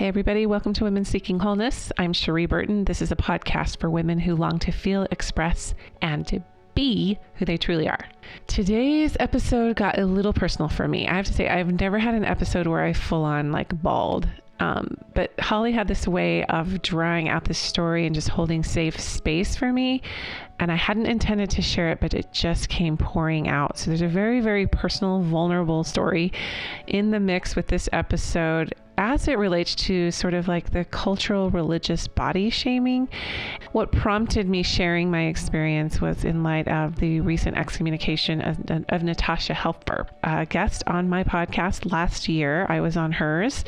Hey everybody, welcome to Women Seeking Wholeness. I'm Cherie Burton. This is a podcast for women who long to feel, express, and to be who they truly are. Today's episode got a little personal for me. I have to say, I've never had an episode where I full on bawled. But Holly had this way of drawing out this story and just holding safe space for me. And I hadn't intended to share it, but it just came pouring out. So there's a very, very personal, vulnerable story in the mix with this episode as it relates to sort of the cultural religious body shaming. What prompted me sharing my experience was in light of the recent excommunication of Natasha Helfer, a guest on my podcast last year. I was on hers.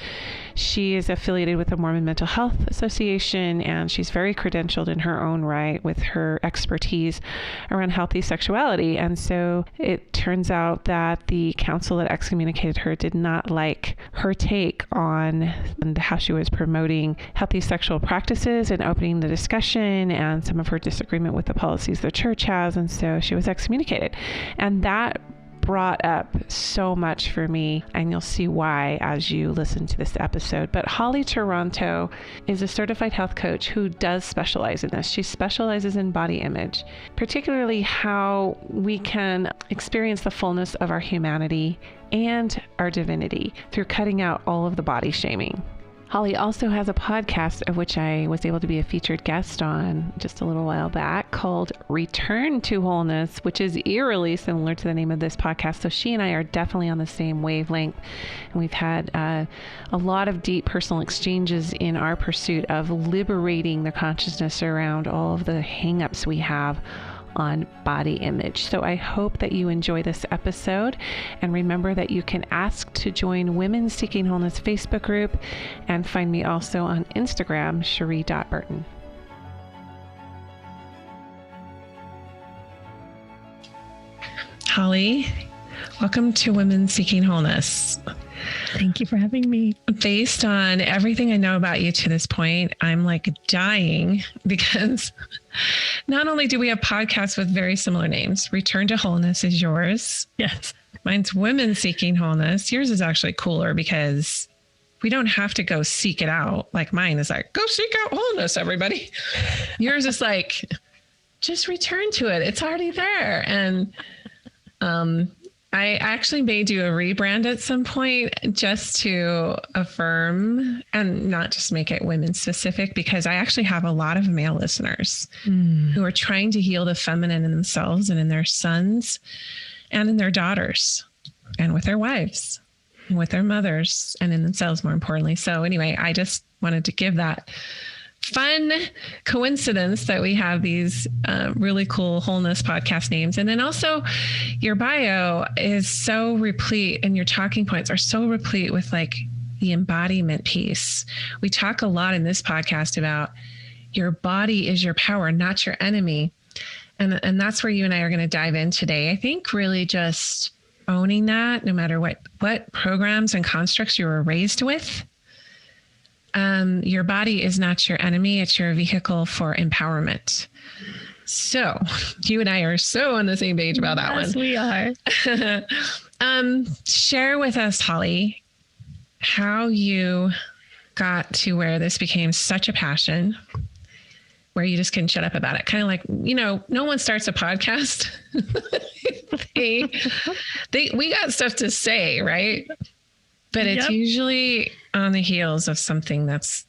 She is affiliated with the Mormon Mental Health Association, and she's very credentialed in her own right with her expertise around healthy sexuality. And so it turns out that the council that excommunicated her did not like her take on how she was promoting healthy sexual practices and opening the discussion and some of her disagreement with the policies the church has. And so she was excommunicated. And that brought up so much for me, and you'll see why as you listen to this episode. But Holly Toronto is a certified health coach who does specialize in this. She specializes in body image, particularly how we can experience the fullness of our humanity and our divinity through cutting out all of the body shaming. Holly also has a podcast of which I was able to be a featured guest on just a little while back called Return to Wholeness, which is eerily similar to the name of this podcast. So she and I are definitely on the same wavelength. And we've had a lot of deep personal exchanges in our pursuit of liberating the consciousness around all of the hangups we have on body image. So I hope that you enjoy this episode, and remember that you can ask to join Women Seeking Wholeness Facebook group and find me also on Instagram, cherie.burton. Holly, welcome to Women Seeking Wholeness. Thank you for having me. Based on everything I know about you to this point, I'm dying because not only do we have podcasts with very similar names, Return to Wholeness is yours. Yes. Mine's Women Seeking Wholeness. Yours is actually cooler because we don't have to go seek it out. Mine is go seek out wholeness, everybody. Yours is just return to it. It's already there. And, I actually may do a rebrand at some point just to affirm and not just make it women specific, because I actually have a lot of male listeners who are trying to heal the feminine in themselves and in their sons and in their daughters and with their wives and with their mothers and in themselves, more importantly. So anyway, I just wanted to give that fun coincidence that we have these really cool wholeness podcast names. And then also your bio is so replete, and your talking points are so replete with the embodiment piece. We talk a lot in this podcast about your body is your power, not your enemy. And that's where you and I are going to dive in today. I think really just owning that, no matter what programs and constructs you were raised with. Your body is not your enemy. It's your vehicle for empowerment. So you and I are so on the same page about that one. Yes, we are. Share with us, Holly, how you got to where this became such a passion, where you just couldn't shut up about it. Kind of no one starts a podcast. We got stuff to say, right? But it's usually on the heels of something that's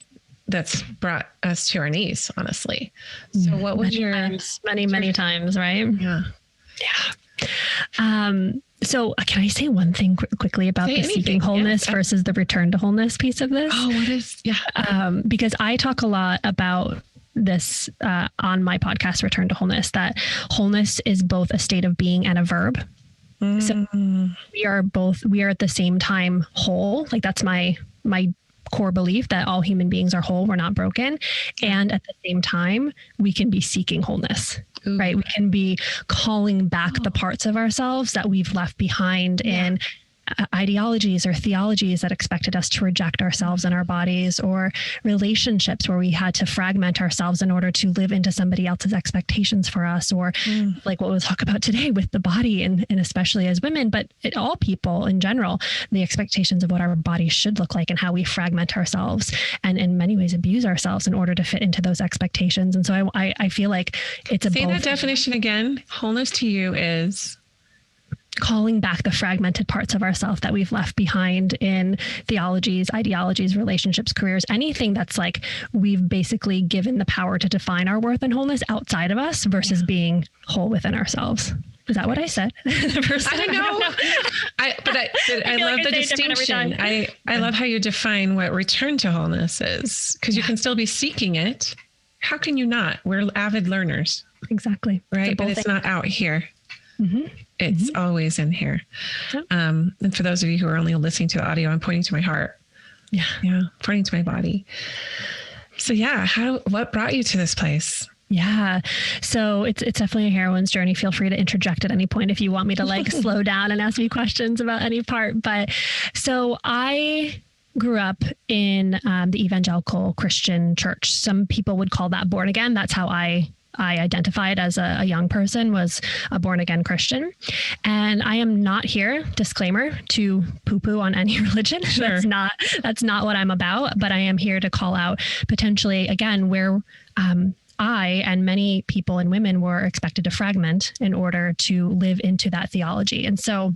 brought us to our knees, honestly. So what was many times, right? Yeah. So can I say one thing quickly about the seeking wholeness versus the return to wholeness piece of this? Oh, what is? Yeah. Because I talk a lot about this on my podcast, Return to Wholeness, that wholeness is both a state of being and a verb. So we are at the same time whole. That's my core belief, that all human beings are whole. We're not broken. And at the same time, we can be seeking wholeness, right? We can be calling back the parts of ourselves that we've left behind in ideologies or theologies that expected us to reject ourselves and our bodies, or relationships where we had to fragment ourselves in order to live into somebody else's expectations for us, or like what we'll talk about today with the body, and especially as women, but all people in general, the expectations of what our bodies should look like and how we fragment ourselves and in many ways abuse ourselves in order to fit into those expectations. And so I feel like it's a Say that definition again. Wholeness to you is calling back the fragmented parts of ourselves that we've left behind in theologies, ideologies, relationships, careers, anything that's like we've basically given the power to define our worth and wholeness outside of us versus being whole within ourselves. Is that what I said? I don't know. I love the distinction. I love how you define what return to wholeness is, because you can still be seeking it. How can you not? We're avid learners. Exactly. Right. But it's not out here. Mm-hmm. It's always in here. Yep. And for those of you who are only listening to the audio, I'm pointing to my heart. Yeah. Pointing to my body. So what brought you to this place? Yeah. So it's definitely a heroine's journey. Feel free to interject at any point if you want me to like slow down and ask me questions about any part. But so I grew up in the evangelical Christian church. Some people would call that born again. That's how I identified as a young person, was a born again Christian. And I am not here, disclaimer, to poo-poo on any religion. Sure. That's not what I'm about, but I am here to call out potentially, again, where I and many people and women were expected to fragment in order to live into that theology. And so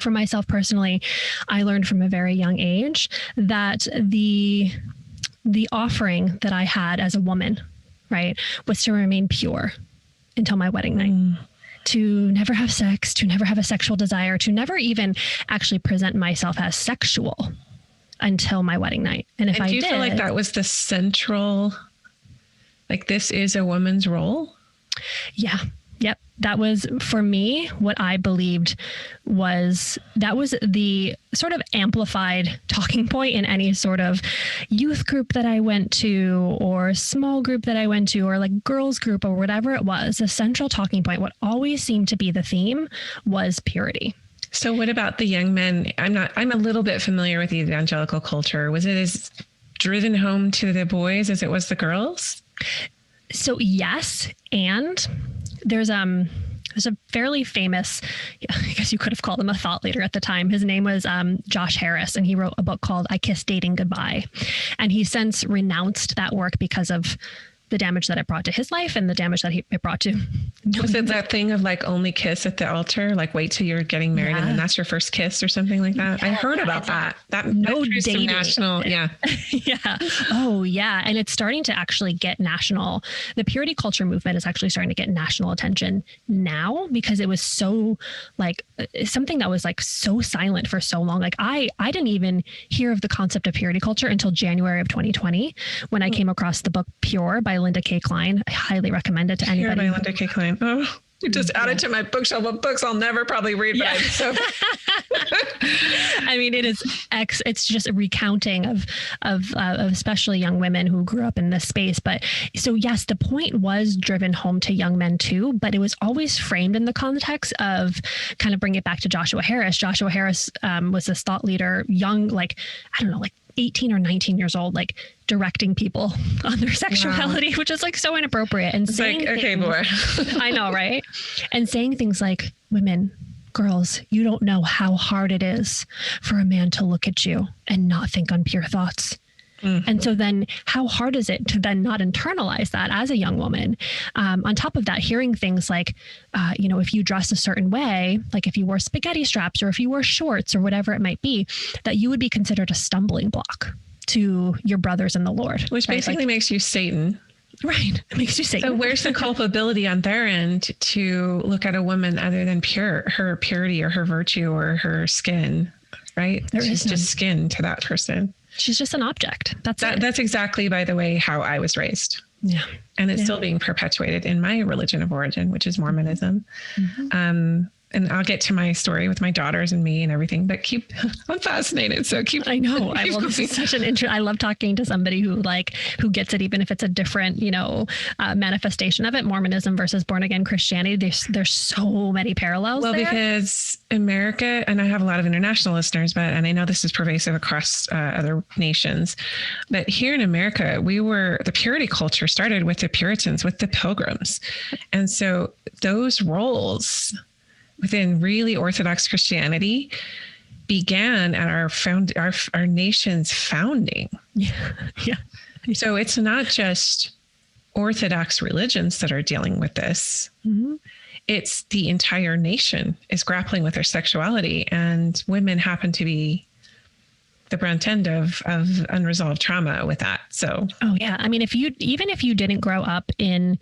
for myself personally, I learned from a very young age that the offering that I had as a woman, right, was to remain pure until my wedding night, to never have sex, to never have a sexual desire, to never even actually present myself as sexual until my wedding night. And if I did, do you feel like that was the central, like this is a woman's role? Yeah. Yep. That was, for me, what I believed was the sort of amplified talking point in any sort of youth group that I went to, or small group that I went to, or like girls group, or whatever it was. The central talking point, what always seemed to be the theme, was purity. So what about the young men? I'm a little bit familiar with the evangelical culture. Was it as driven home to the boys as it was the girls? So yes. And there's a fairly famous, I guess you could have called him a thought leader at the time. His name was Josh Harris, and he wrote a book called I Kissed Dating Goodbye. And he since renounced that work because of the damage that it brought to his life and the damage that it brought to. Was it that thing of like only kiss at the altar, like wait till you're getting married and then that's your first kiss or something like that? I heard about that. That dating. National, yeah. Oh yeah. And it's starting to actually get national. The purity culture movement is actually starting to get national attention now, because it was so like something that was like so silent for so long. Like I didn't even hear of the concept of purity culture until January of 2020, when I came across the book Pure by Linda K. Klein. I highly recommend it to anybody. Pure by Linda K. Klein. Oh, you just added to my bookshelf of books I'll never probably read. Yeah. So I mean, it's just a recounting of especially young women who grew up in this space. But so yes, the point was driven home to young men too, but it was always framed in the context of, kind of bring it back to Joshua Harris. Joshua Harris was this thought leader, young, like, I don't know, like 18 or 19 years old, like directing people on their sexuality, which is like so inappropriate. And it's saying, like, okay, boy. I know, right? And saying things like, women, girls, you don't know how hard it is for a man to look at you and not think unpure thoughts. Mm-hmm. And so then how hard is it to then not internalize that as a young woman? On top of that, hearing things like, if you dress a certain way, like if you wore spaghetti straps or if you wore shorts or whatever it might be, that you would be considered a stumbling block to your brothers in the Lord. Which basically makes you Satan. Right. It makes you Satan. So where's the culpability on their end to look at a woman other than her purity or her virtue or her skin, right? She's just skin to that person. She's just an object. That's exactly, by the way, how I was raised. Yeah. And it's still being perpetuated in my religion of origin, which is Mormonism. Mm-hmm. and I'll get to my story with my daughters and me and everything, but I'm fascinated. So I know. This is such an I love talking to somebody who gets it, even if it's a different, manifestation of it. Mormonism versus born again Christianity. There's so many parallels. Well, there. Because America, and I have a lot of international listeners, and I know this is pervasive across other nations, but here in America, the purity culture started with the Puritans, with the Pilgrims. And so those roles within really Orthodox Christianity began at our nation's founding. Yeah. So it's not just Orthodox religions that are dealing with this. Mm-hmm. It's the entire nation is grappling with their sexuality, and women happen to be the brunt end of unresolved trauma with that. So, oh yeah. I mean, if you didn't grow up in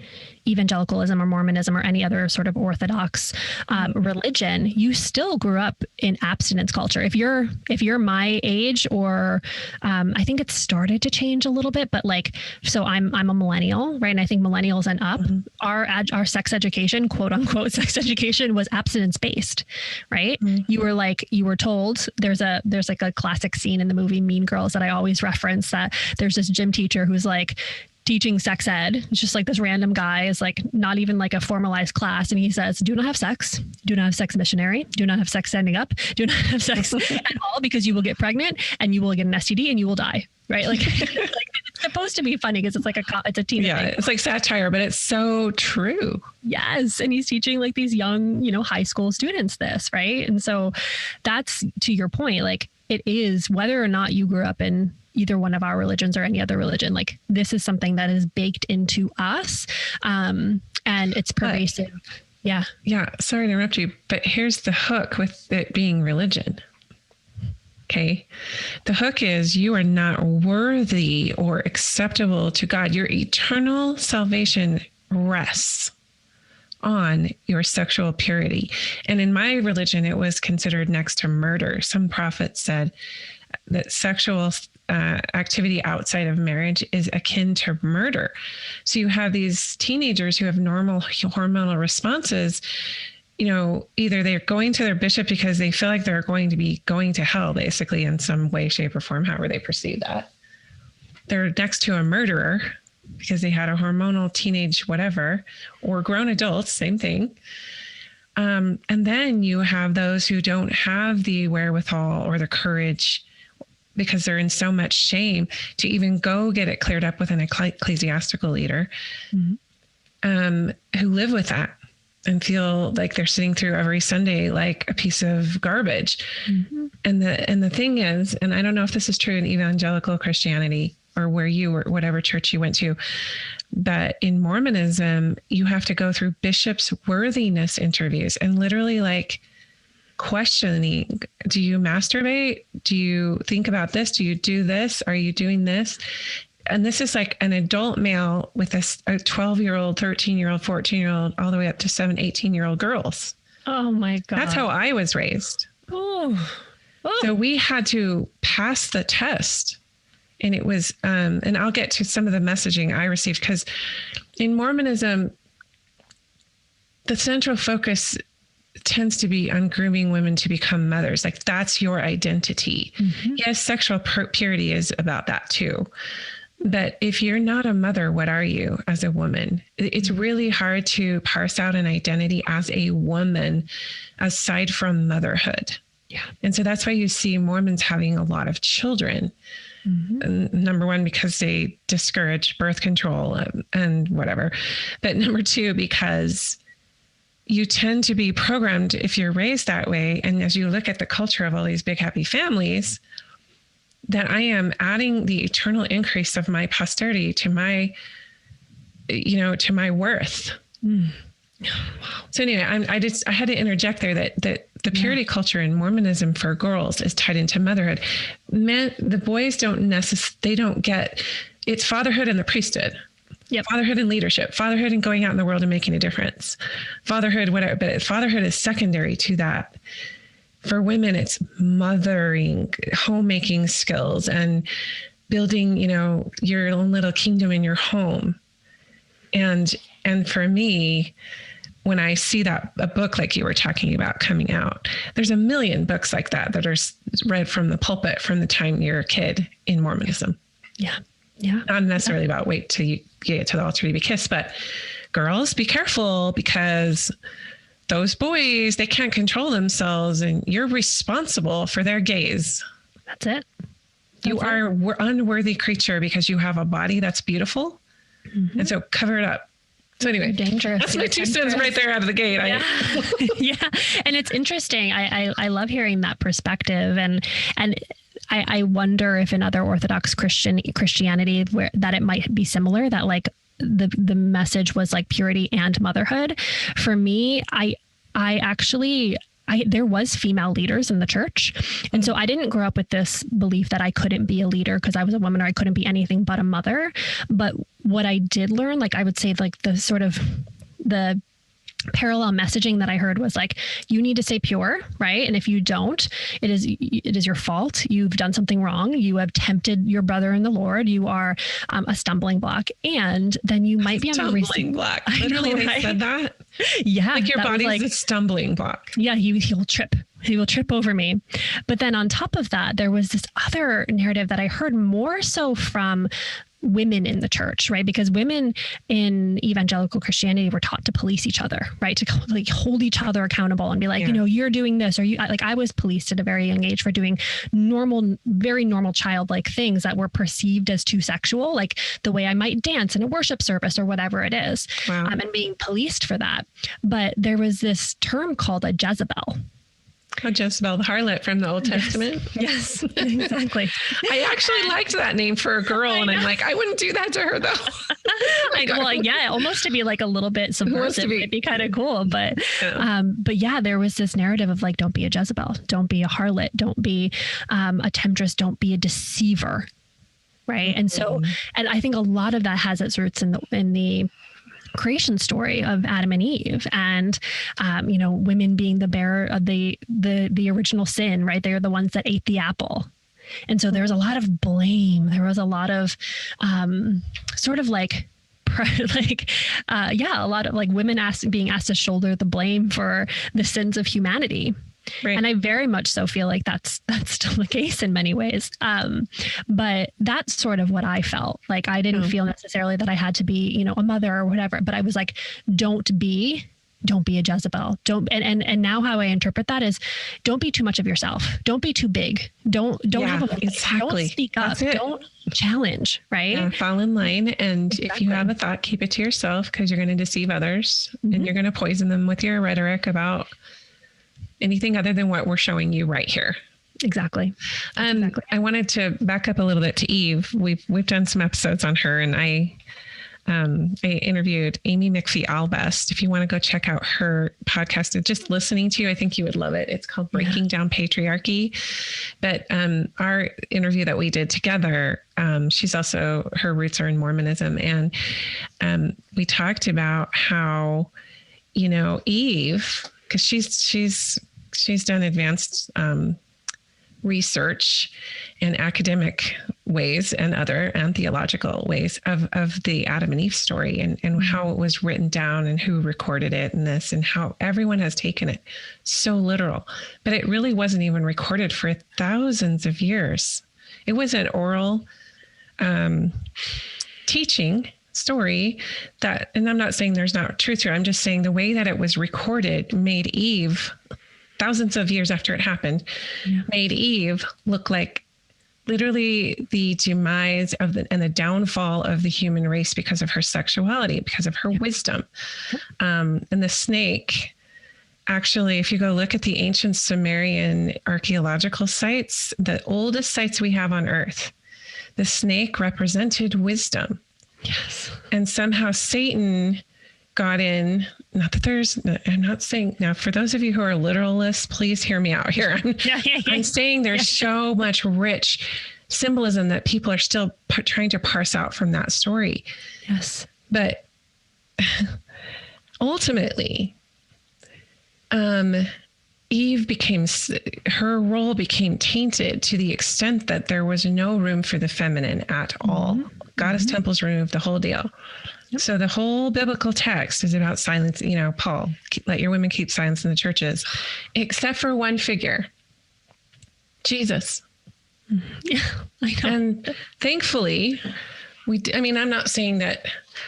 evangelicalism or Mormonism or any other sort of Orthodox religion, you still grew up in abstinence culture. If you're my age, or I think it started to change a little bit, but so I'm a millennial, right? And I think millennials and up, mm-hmm. our sex education, quote unquote sex education, was abstinence based, right? Mm-hmm. You were told there's a classic scene in the movie Mean Girls that I always reference, that there's this gym teacher who's teaching sex ed. It's just this random guy is not even a formalized class. And he says, do not have sex, do not have sex missionary, do not have sex standing up, do not have sex at all, because you will get pregnant and you will get an STD and you will die. Right. It's supposed to be funny because it's a teen. Yeah. thing. It's satire, but it's so true. Yes. And he's teaching these young, high school students this. Right. And so that's, to your point, it is, whether or not you grew up in either one of our religions or any other religion, this is something that is baked into us. And it's pervasive. Yeah. Sorry to interrupt you, but here's the hook with it being religion. Okay. The hook is you are not worthy or acceptable to God. Your eternal salvation rests on your sexual purity. And in my religion, it was considered next to murder. Some prophets said that sexual activity outside of marriage is akin to murder. So you have these teenagers who have normal hormonal responses. Either they're going to their bishop because they feel like they're going to be going to hell, basically, in some way, shape, or form, however they perceive that. They're next to a murderer because they had a hormonal teenage whatever, or grown adults, same thing. And then you have those who don't have the wherewithal or the courage, because they're in so much shame, to even go get it cleared up with an ecclesiastical leader, mm-hmm. Who live with that and feel like they're sitting through every Sunday like a piece of garbage. Mm-hmm. And the thing is, and I don't know if this is true in evangelical Christianity or where you or whatever church you went to, but in Mormonism, you have to go through bishops' worthiness interviews and literally questioning, do you masturbate? Do you think about this? Do you do this? Are you doing this? And this is an adult male with a 12-year-old, 13-year-old, 14-year-old, all the way up to 18-year-old girls. Oh my God. That's how I was raised. Oh. So we had to pass the test. And it was, and I'll get to some of the messaging I received, because in Mormonism, the central focus tends to be on grooming women to become mothers. That's your identity. Mm-hmm. Yes, sexual purity is about that too. But if you're not a mother, what are you as a woman? It's really hard to parse out an identity as a woman aside from motherhood. Yeah. And so that's why you see Mormons having a lot of children. Mm-hmm. Number one, because they discourage birth control and whatever. But number two, because you tend to be programmed, if you're raised that way, and as you look at the culture of all these big happy families, that I am adding the eternal increase of my posterity to my, to my worth. Mm. Wow. So anyway, I had to interject there that the purity culture in Mormonism for girls is tied into motherhood. Men, the boys they don't get, it's fatherhood and the priesthood. Yep. Fatherhood and leadership, fatherhood and going out in the world and making a difference, fatherhood, whatever, but fatherhood is secondary to that. For women, it's mothering, homemaking skills and building, your own little kingdom in your home. And for me, when I see a book like you were talking about coming out, there's a million books like that are read from the pulpit from the time you're a kid in Mormonism. Yeah. Yeah. Not necessarily about wait till you get to the altar to be kissed, but girls, be careful, because those boys, they can't control themselves and you're responsible for their gaze. That's it. You are an unworthy creature because you have a body that's beautiful. Mm-hmm. And so cover it up. So anyway, dangerous. That's my 2 cents right there out of the gate. Yeah. Yeah. And it's interesting. I love hearing that perspective. And I wonder if in other Orthodox Christianity that it might be similar, that like the message was like purity and motherhood. For me, there was female leaders in the church. And so I didn't grow up with this belief that I couldn't be a leader because I was a woman, or I couldn't be anything but a mother. But what I did learn, like I would say like the parallel messaging that I heard was like, you need to stay pure, right? And if you don't, it is your fault. You've done something wrong. You have tempted your brother in the Lord. You are a stumbling block. And then you might be on a stumbling block. Literally, they said that. Yeah. Like your body's a stumbling block. Yeah. He'll trip. He will trip over me. But then on top of that, there was this other narrative that I heard more so from women in the church, right? Because women in evangelical Christianity were taught to police each other, right? To like hold each other accountable and be like, you're doing this, or I was policed at a very young age for doing very normal childlike things that were perceived as too sexual, like the way I might dance in a worship service or whatever it is. Wow. And being policed for that. But there was this term called a Jezebel. Oh, Jezebel, the harlot from the Old Testament. Yes, exactly. I actually liked that name for a girl, and I'm like, I wouldn't do that to her though. Almost to be like a little bit subversive might be kind of cool, but there was this narrative of like, don't be a Jezebel, don't be a harlot, don't be a temptress, don't be a deceiver, right? Mm-hmm. And so, and I think a lot of that has its roots in the creation story of Adam and Eve, and women being the bearer of the original sin, right? They're the ones that ate the apple. And so there was a lot of blame. There was a lot of sort of like a lot of like women being asked to shoulder the blame for the sins of humanity. Right. And I very much so feel like that's still the case in many ways. But that's sort of what I felt. Like I didn't feel necessarily that I had to be, a mother or whatever, but I was like, don't be a Jezebel. And now how I interpret that is don't be too much of yourself. Don't be too big. Don't have a voice. Exactly. Don't speak up. Don't challenge, right? Yeah, fall in line. And if you have a thought, keep it to yourself, because you're going to deceive others and you're going to poison them with your rhetoric about anything other than what we're showing you right here. Exactly. I wanted to back up a little bit to Eve. We've done some episodes on her, and I interviewed Amy McPhee Albest. If you want to go check out her podcast, just listening to you, I think you would love it. It's called Breaking Down Patriarchy. But our interview that we did together, she's also, her roots are in Mormonism. And we talked about how, Eve, because she's done advanced research in academic ways and theological ways of the Adam and Eve story and how it was written down and who recorded it and this, and how everyone has taken it so literal. But it really wasn't even recorded for thousands of years. It was an oral teaching story that, and I'm not saying there's not truth here. I'm just saying the way that it was recorded made Eve, thousands of years after it happened, made Eve look like literally the demise of and the downfall of the human race because of her sexuality, because of her wisdom. And the snake, actually, if you go look at the ancient Sumerian archaeological sites, the oldest sites we have on Earth, the snake represented wisdom. Yes. And somehow Satan got in, I'm not saying, now for those of you who are literalists, please hear me out here. I'm saying there's so much rich symbolism that people are still trying to parse out from that story. Yes. But ultimately, Eve her role became tainted to the extent that there was no room for the feminine at all. Goddess temples removed the whole deal. So the whole biblical text is about silence. Paul, let your women keep silence in the churches, except for one figure, Jesus. Yeah, I know. And thankfully, I'm not saying that,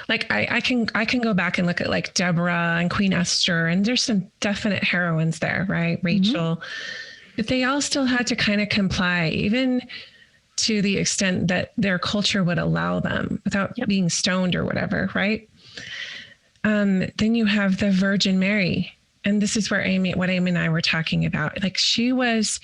like, I can go back and look at like Deborah and Queen Esther, and there's some definite heroines there, right? Rachel, but they all still had to kind of comply, even to the extent that their culture would allow them without being stoned or whatever, right? Then you have the Virgin Mary. And this is where Amy and I were talking about. Like, she was,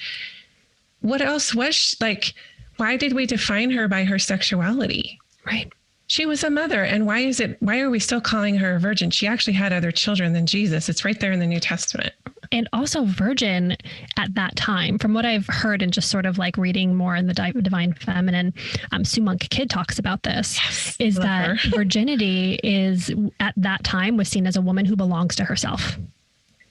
what else was she? Like, why did we define her by her sexuality? Right. She was a mother. And why are we still calling her a virgin? She actually had other children than Jesus. It's right there in the New Testament. And also virgin at that time, from what I've heard and just sort of like reading more in the Divine Feminine, Sue Monk Kidd talks about this, is that virginity is at that time was seen as a woman who belongs to herself.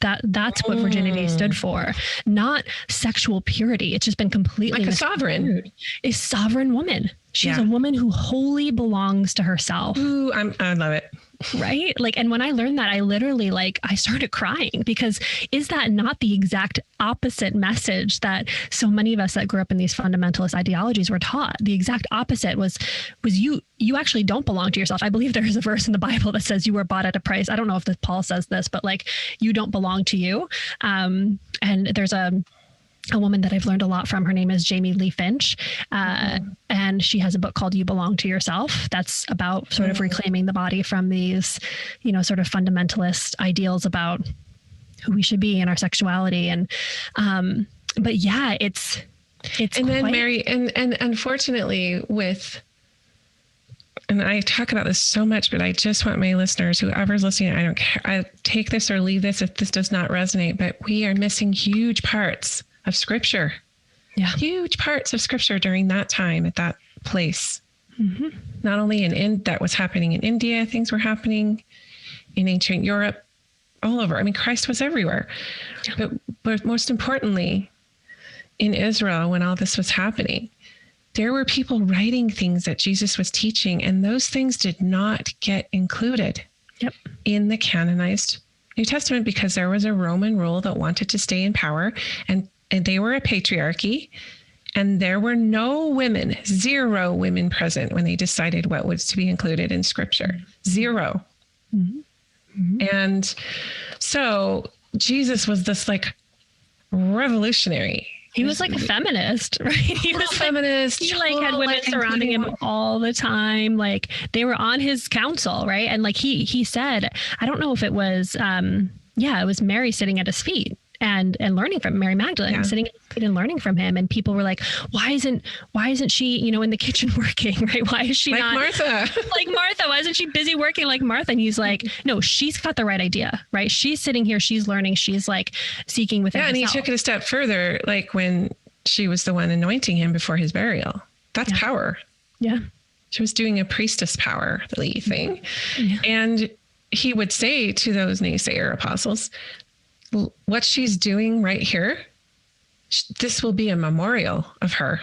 That's what virginity stood for, not sexual purity. It's just been completely like a sovereign. A sovereign woman. She's a woman who wholly belongs to herself. Ooh, I love it. Right? Like, and when I learned that, I literally I started crying, because is that not the exact opposite message that so many of us that grew up in these fundamentalist ideologies were taught? The exact opposite was you actually don't belong to yourself. I believe there is a verse in the Bible that says you were bought at a price. I don't know if Paul says this, but like, you don't belong to you. And there's a woman that I've learned a lot from. Her name is Jamie Lee Finch. And she has a book called You Belong to Yourself. That's about sort of reclaiming the body from these, sort of fundamentalist ideals about who we should be and our sexuality. And, but yeah, it's, and then Mary, and unfortunately and I talk about this so much, but I just want my listeners, whoever's listening, I don't care, I take this or leave this if this does not resonate, but we are missing huge parts of scripture. Yeah. Huge parts of scripture during that time at that place. Mm-hmm. Not only that was happening in India, things were happening in ancient Europe, all over. I mean, Christ was everywhere. Yeah. But most importantly, in Israel, when all this was happening, there were people writing things that Jesus was teaching, and those things did not get included in the canonized New Testament, because there was a Roman rule that wanted to stay in power, and they were a patriarchy, and there were no women, 0 women present when they decided what was to be included in scripture. 0. Mm-hmm. Mm-hmm. And so Jesus was this like revolutionary. He was like a feminist, right? He was feminist. He had women surrounding him all the time. Like, they were on his council, right? And like he said, I don't know if it was, it was Mary sitting at his feet and learning from Mary Magdalene, sitting at his feet and learning from him. And people were like, why isn't she, in the kitchen working, right? Why is she like not Martha? Like Martha? Why isn't she busy working like Martha? And he's like, no, she's got the right idea, right? She's sitting here, she's learning, she's like seeking within herself. And he took it a step further, like when she was the one anointing him before his burial. That's power. Yeah. She was doing a priestess powerly thing. Yeah. And he would say to those naysayer apostles, what she's doing right here, this will be a memorial of her.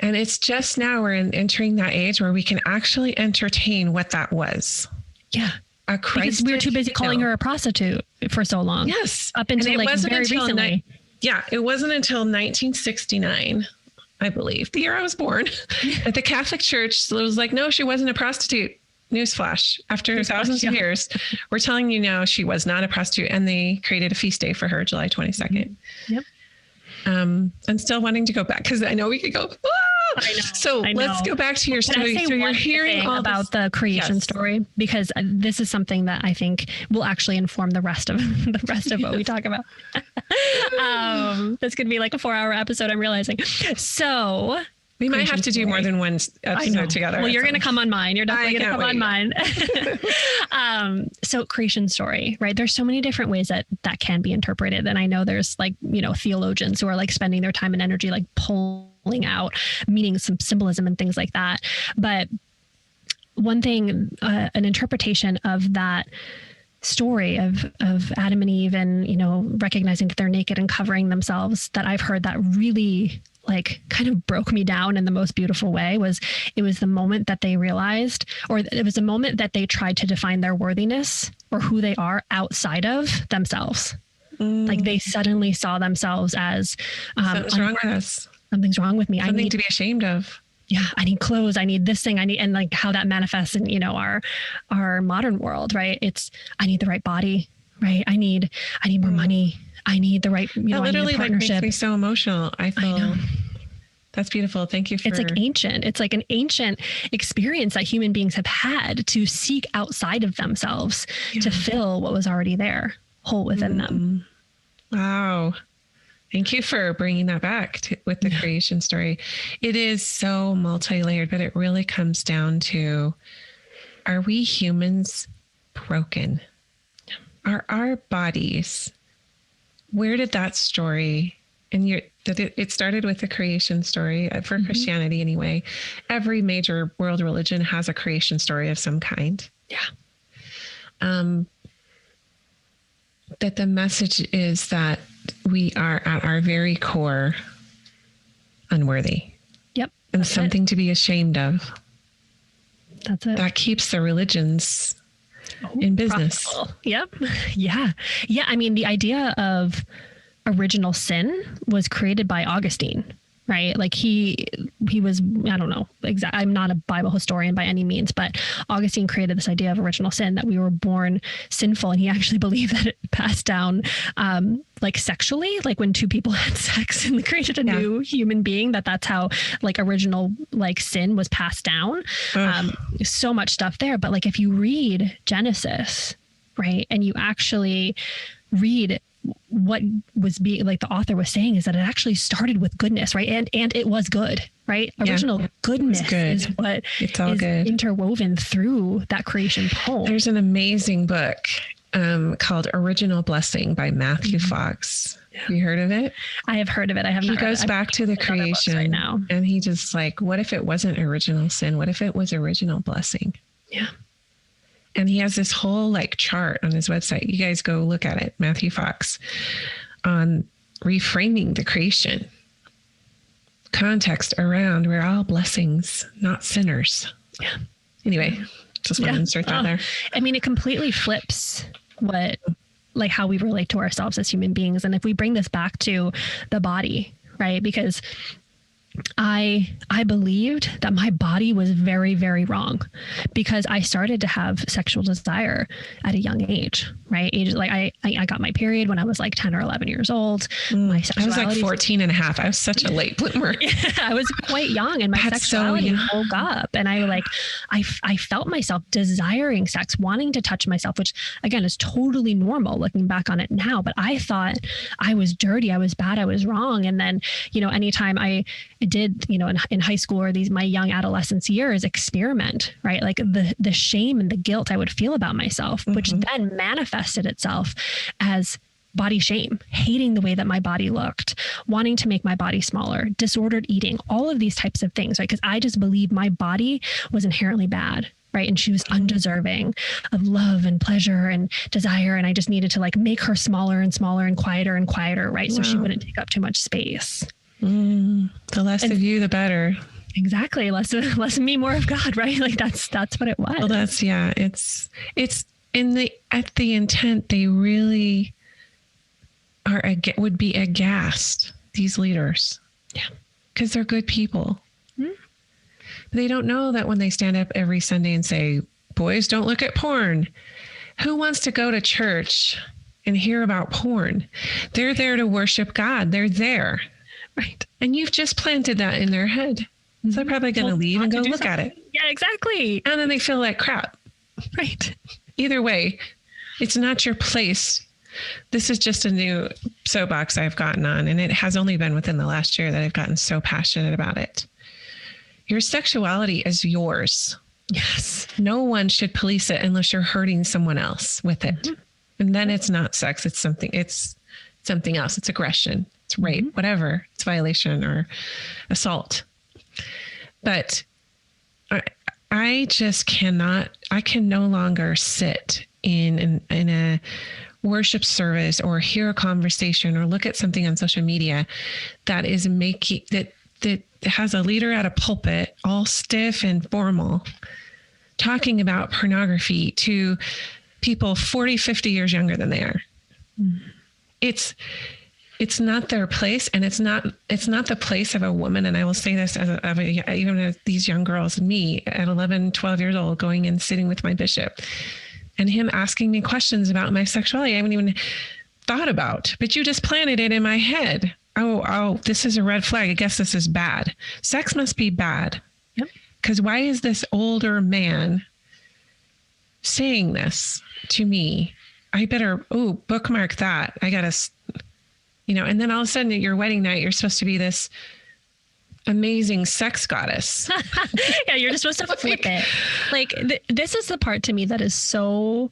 And it's just now we're entering that age where we can actually entertain what that was. Yeah. Because we were too busy calling her a prostitute for so long. Yes. Up until very recently. It wasn't until 1969, I believe, the year I was born, that the Catholic Church was like, no, she wasn't a prostitute. Newsflash. After thousands of years, we're telling you now she was not a prostitute, and they created a feast day for her, July 22nd. Mm-hmm. Yep. I'm still wanting to go back because I know we could go. I know. So let's go back to your story. So you're hearing all about the creation story, because this is something that I think will actually inform the rest of what we talk about. This could be like a 4-hour episode, I'm realizing. So we might have to do more than one episode together. Well, you're going to come on mine. You're definitely going to come on mine. So creation story, right? There's so many different ways that can be interpreted. And I know there's theologians who are like spending their time and energy, like pulling out meaning, some symbolism and things like that. But one thing, an interpretation of that story of Adam and Eve and, recognizing that they're naked and covering themselves, that I've heard that really like kind of broke me down in the most beautiful way was it was the moment that they realized, or it was the moment that they tried to define their worthiness or who they are outside of themselves. Like they suddenly saw themselves as something's wrong with us. Something's wrong with me. Something I need to be ashamed of. Yeah, I need clothes. I need this thing. I need, and like how that manifests in, you know, our modern world, right? It's, I need the right body, right? I need more money. I need the right, you know, literally I need a partnership. Like makes me so emotional. I know. That's beautiful. Thank you for. It's like ancient. It's like an ancient experience that human beings have had to seek outside of themselves to fill what was already there, whole within them. Wow. Thank you for bringing that back with the creation story. It is so multi-layered, but it really comes down to, are we humans broken? Are our bodies, where did that story, and it started with the creation story for Christianity anyway. Every major world religion has a creation story of some kind. Yeah. That the message is that we are at our very core unworthy. Yep. And something to be ashamed of. That's it. That keeps the religions in business. Profitable. Yep. Yeah. Yeah. I mean, the idea of original sin was created by Augustine, right? Like he was, I don't know, I'm not a Bible historian by any means, but Augustine created this idea of original sin, that we were born sinful. And he actually believed that it passed down, like sexually, like when two people had sex and created a new human being, that's how like original like sin was passed down. So much stuff there. But like, if you read Genesis, right, and you actually read what was being, like the author was saying, is that it actually started with goodness, right? And it was good, right? Original goodness is what is good, interwoven through that creation poem. There's an amazing book called Original Blessing by Matthew Fox. Have you heard of it? I have heard of it. I have not. He goes back to the creation right now, and he just like, what if it wasn't original sin? What if it was original blessing? Yeah. And he has this whole like chart on his website. You guys go look at it, Matthew Fox, on reframing the creation. Context around, we're all blessings, not sinners. Yeah. Anyway, just want to insert that there. I mean, it completely flips like how we relate to ourselves as human beings. And if we bring this back to the body, right? Because I believed that my body was very, very wrong, because I started to have sexual desire at a young age, right? Like I got my period when I was like 10 or 11 years old. My I was like 14 and a half. I was such a late bloomer. I was quite young, and my sexuality woke up, and I felt myself desiring sex, wanting to touch myself, which again is totally normal looking back on it now. But I thought I was dirty, I was bad, I was wrong. And then, you know, anytime I did, you know, in high school or my young adolescence years, experiment, right? Like the shame and the guilt I would feel about myself, which then manifested itself as body shame, hating the way that my body looked, wanting to make my body smaller, disordered eating, all of these types of things, right? Because I just believed my body was inherently bad. Right. And she was undeserving of love and pleasure and desire. And I just needed to like make her smaller and smaller and quieter. Right. Wow. So she wouldn't take up too much space. The less of you, the better. Exactly. Less of me, more of God, right? Like that's what it was. Well, it's at the intent, they really would be aghast, these leaders. Yeah. Because they're good people. But they don't know that when they stand up every Sunday and say, boys, don't look at porn. Who wants to go to church and hear about porn? They're there to worship God. They're there. Right. And you've just planted that in their head. So they're probably going to leave and go look at it. Yeah, exactly. And then they feel like crap. Right. Either way, it's not your place. This is just a new soapbox I've gotten on. And it has only been within the last year that I've gotten so passionate about it. Your sexuality is yours. Yes. No one should police it unless you're hurting someone else with it. And then it's not sex. It's something else. It's aggression. It's rape, whatever. It's violation or assault. But I just cannot, I can no longer sit in a worship service or hear a conversation or look at something on social media that is that has a leader at a pulpit, all stiff and formal, talking about pornography to people 40, 50 years younger than they are. It's not their place, and it's not the place of a woman. And I will say this even as these young girls, me at 11, 12 years old, going and sitting with my bishop and him asking me questions about my sexuality I haven't even thought about, but you just planted it in my head. Oh, this is a red flag. I guess this is bad. Sex must be bad. Yep. Because why is this older man saying this to me? I better, bookmark that. I got to, and then all of a sudden at your wedding night, you're supposed to be this amazing sex goddess. Yeah, you're just supposed to flip it. Like this is the part to me that is so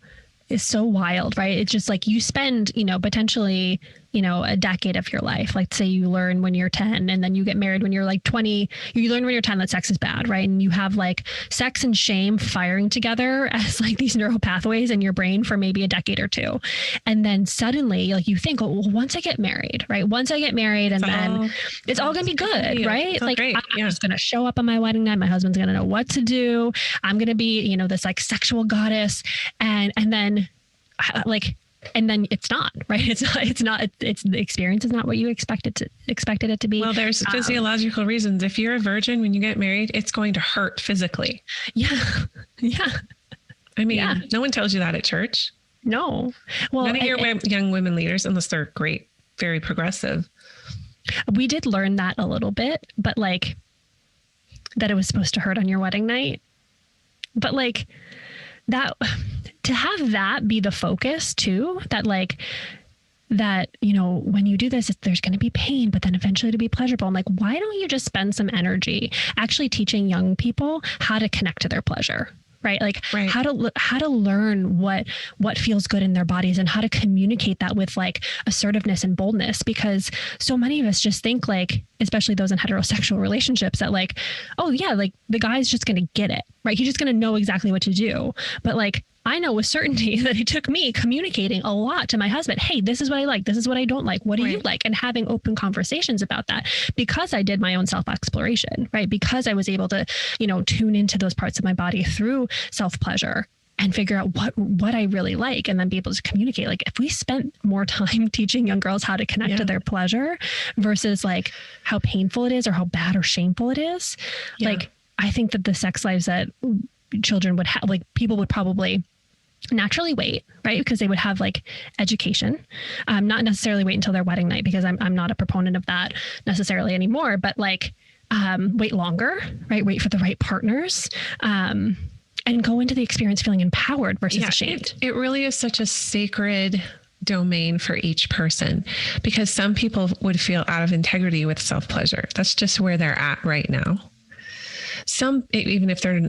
wild, right? It's just like you spend, potentially, a decade of your life. Like say you learn when you're 10 and then you get married when you're like 20, you learn when you're 10 that sex is bad, right? And you have like sex and shame firing together as like these neural pathways in your brain for maybe a decade or two. And then suddenly like you think, well, once I get married, right? Once I get married and then it's all going to be good, right? Like I'm just going to show up on my wedding night. My husband's going to know what to do. I'm going to be, this like sexual goddess. And then it's not, right? It's the experience is not what you expected it to be. Well, there's physiological reasons. If you're a virgin, when you get married, it's going to hurt physically. Yeah. Yeah. I mean, no one tells you that at church. No. Well, none of your young women leaders, unless they're great, very progressive. We did learn that a little bit, but like that it was supposed to hurt on your wedding night. But like that, to have that be the focus too, that when you do this, there's going to be pain, but then eventually to be pleasurable. I'm like, why don't you just spend some energy actually teaching young people how to connect to their pleasure? Right. Like how to learn what feels good in their bodies and how to communicate that with like assertiveness and boldness, because so many of us just think like, especially those in heterosexual relationships, that like, oh yeah, like the guy's just going to get it, right? He's just going to know exactly what to do. But like, I know with certainty that it took me communicating a lot to my husband. Hey, this is what I like. This is what I don't like. What do you like? And having open conversations about that, because I did my own self-exploration, right? Because I was able to, tune into those parts of my body through self-pleasure and figure out what I really like, and then be able to communicate. Like if we spent more time teaching young girls how to connect to their pleasure versus like how painful it is or how bad or shameful it is, like I think that the sex lives that children would have, like people would probably naturally wait, right? Because they would have like education, not necessarily wait until their wedding night, because I'm not a proponent of that necessarily anymore, but like wait longer, right? Wait for the right partners, and go into the experience feeling empowered versus ashamed. It really is such a sacred domain for each person, because some people would feel out of integrity with self-pleasure. That's just where they're at right now. Some, even if they're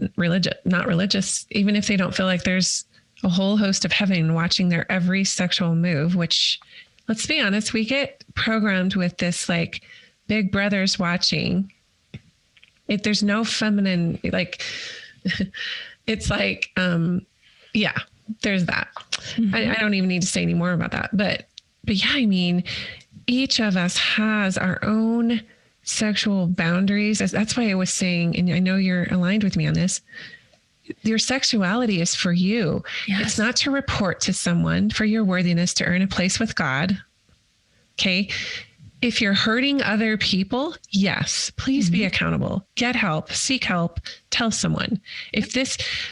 not religious, even if they don't feel like there's a whole host of heaven watching their every sexual move, which, let's be honest, we get programmed with this like big brother's watching. There's no feminine, like, it's like, there's that. Mm-hmm. I don't even need to say any more about that. But yeah, I mean, each of us has our own sexual boundaries. That's why I was saying, and I know you're aligned with me on this, your sexuality is for you. Yes. It's not to report to someone for your worthiness to earn a place with God. Okay. If you're hurting other people, yes, please be accountable, get help, seek help, tell someone.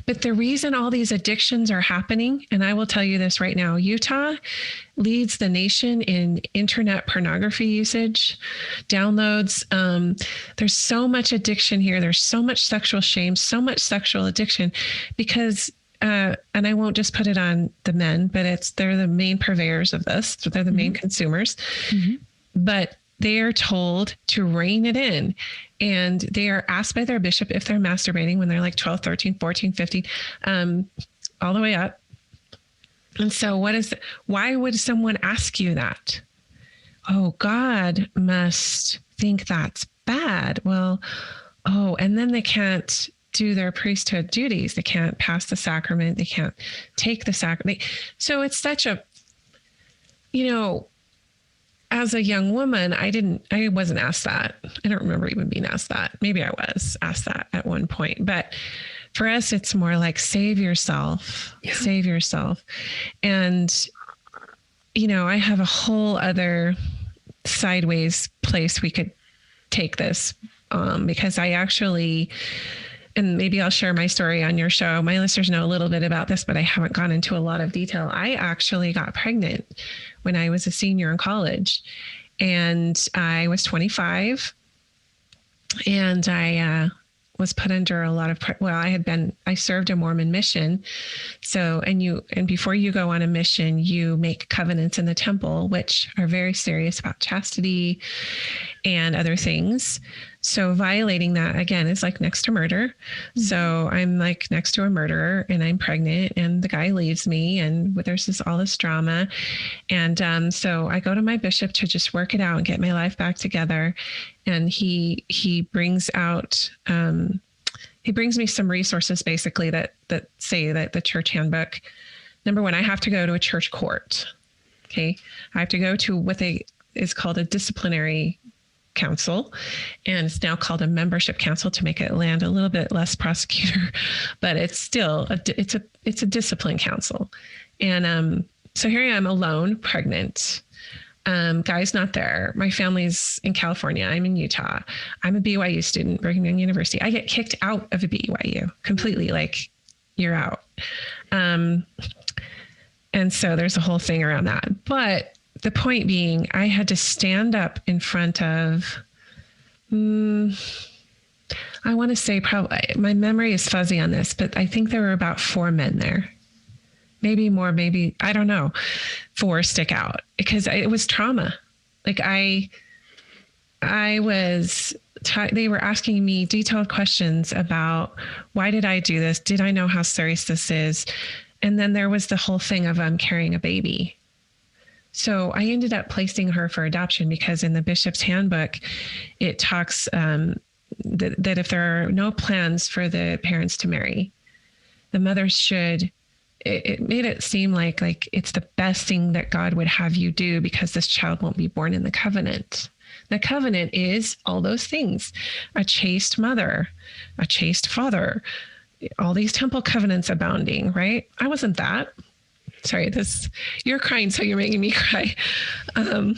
But the reason all these addictions are happening, and I will tell you this right now, Utah leads the nation in internet pornography usage, downloads. There's so much addiction here. There's so much sexual shame, so much sexual addiction, because and I won't just put it on the men, but they're the main purveyors of this. They're the main consumers. Mm-hmm. But they are told to rein it in, and they are asked by their bishop if they're masturbating when they're like 12, 13, 14, 15, all the way up. And so why would someone ask you that? Oh, God must think that's bad. Well, and then they can't do their priesthood duties. They can't pass the sacrament. They can't take the sacrament. So it's such a, as a young woman, I wasn't asked that. I don't remember even being asked that. Maybe I was asked that at one point, but for us, it's more like save yourself. And, I have a whole other sideways place we could take this, because I actually, and maybe I'll share my story on your show. My listeners know a little bit about this, but I haven't gone into a lot of detail. I actually got pregnant when I was a senior in college, and I was 25, and I was put under a lot of, I served a Mormon mission. So, and before you go on a mission, you make covenants in the temple, which are very serious about chastity and other things. So violating that, again, is like next to murder. Mm-hmm. So I'm like next to a murderer, and I'm pregnant, and the guy leaves me, and there's all this drama. And so I go to my bishop to just work it out and get my life back together. And he brings out, he brings me some resources basically that say that the church handbook, number one, I have to go to a church court. Okay. I have to go to what is called a disciplinary council, and it's now called a membership council to make it land a little bit less prosecutor, but it's still it's a discipline council. And so here I am alone, pregnant. Guy's not there. My family's in California. I'm in Utah. I'm a BYU student, Brigham Young University. I get kicked out of a BYU completely, like you're out. And so there's a whole thing around that. But the point being, I had to stand up in front of, I want to say probably, my memory is fuzzy on this, but I think there were about 4 men there. Maybe more, maybe, I don't know, 4 stick out, because it was trauma. Like they were asking me detailed questions about, why did I do this? Did I know how serious this is? And then there was the whole thing of carrying a baby. So I ended up placing her for adoption, because in the bishop's handbook, it talks that if there are no plans for the parents to marry, the mother should, it made it seem like it's the best thing that God would have you do, because this child won't be born in the covenant. The covenant is all those things: a chaste mother, a chaste father, all these temple covenants abounding, right? I wasn't that. Sorry, you're crying, so you're making me cry. I'm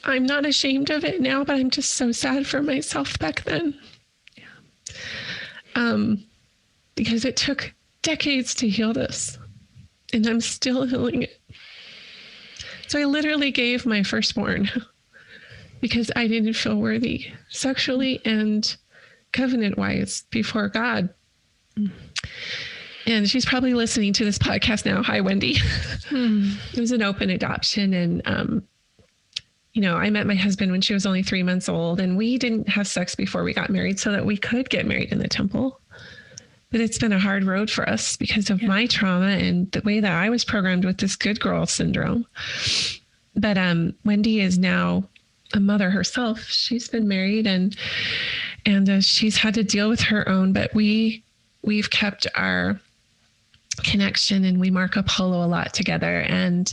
not ashamed of it now, but I'm just so sad for myself back then. Yeah. Because it took decades to heal this, and I'm still healing it. So I literally gave my firstborn because I didn't feel worthy sexually and covenant-wise before God. And she's probably listening to this podcast now. Hi, Wendy. It was an open adoption. And, I met my husband when she was only 3 months old, and we didn't have sex before we got married so that we could get married in the temple. But it's been a hard road for us because of my trauma and the way that I was programmed with this good girl syndrome. But Wendy is now a mother herself. She's been married and she's had to deal with her own, but we've kept our connection, and we Marco Polo a lot together. And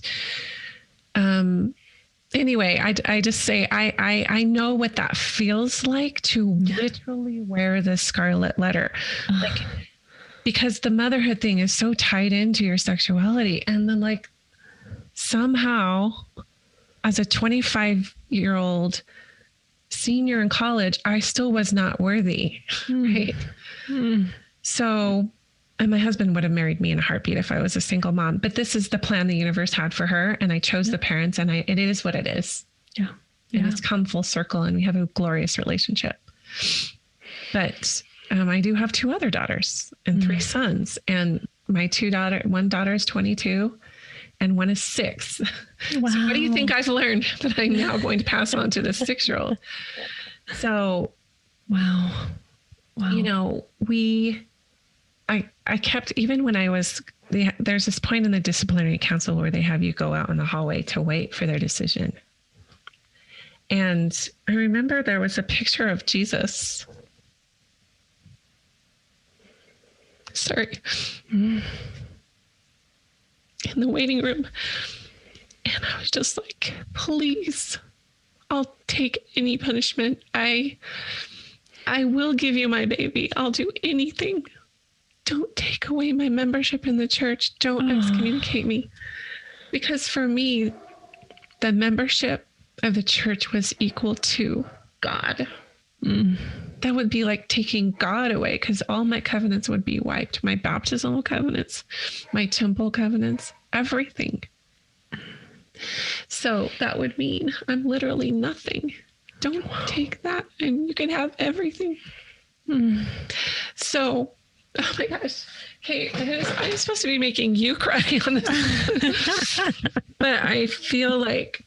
anyway, I just say, I know what that feels like to literally wear the scarlet letter, because the motherhood thing is so tied into your sexuality. And then somehow as a 25-year-old senior in college, I still was not worthy. Right. So, and my husband would have married me in a heartbeat if I was a single mom, but this is the plan the universe had for her. And I chose the parents, and it is what it is. Yeah. And it's come full circle, and we have a glorious relationship. But I do have 2 other daughters and 3 sons, and my one daughter is 22 and one is 6. Wow. So what do you think I've learned that I'm now going to pass on to this 6-year-old? So, wow. I kept, even when there's this point in the disciplinary council where they have you go out in the hallway to wait for their decision. And I remember there was a picture of Jesus. Sorry. In in the waiting room. And I was just like, please, I'll take any punishment. I will give you my baby. I'll do anything. Don't take away my membership in the church. Don't excommunicate me. Because for me, the membership of the church was equal to God. That would be like taking God away, because all my covenants would be wiped. My baptismal covenants, my temple covenants, everything. So that would mean I'm literally nothing. Don't take that and you can have everything. So, oh my gosh. Okay, I'm supposed to be making you cry on this. But I feel like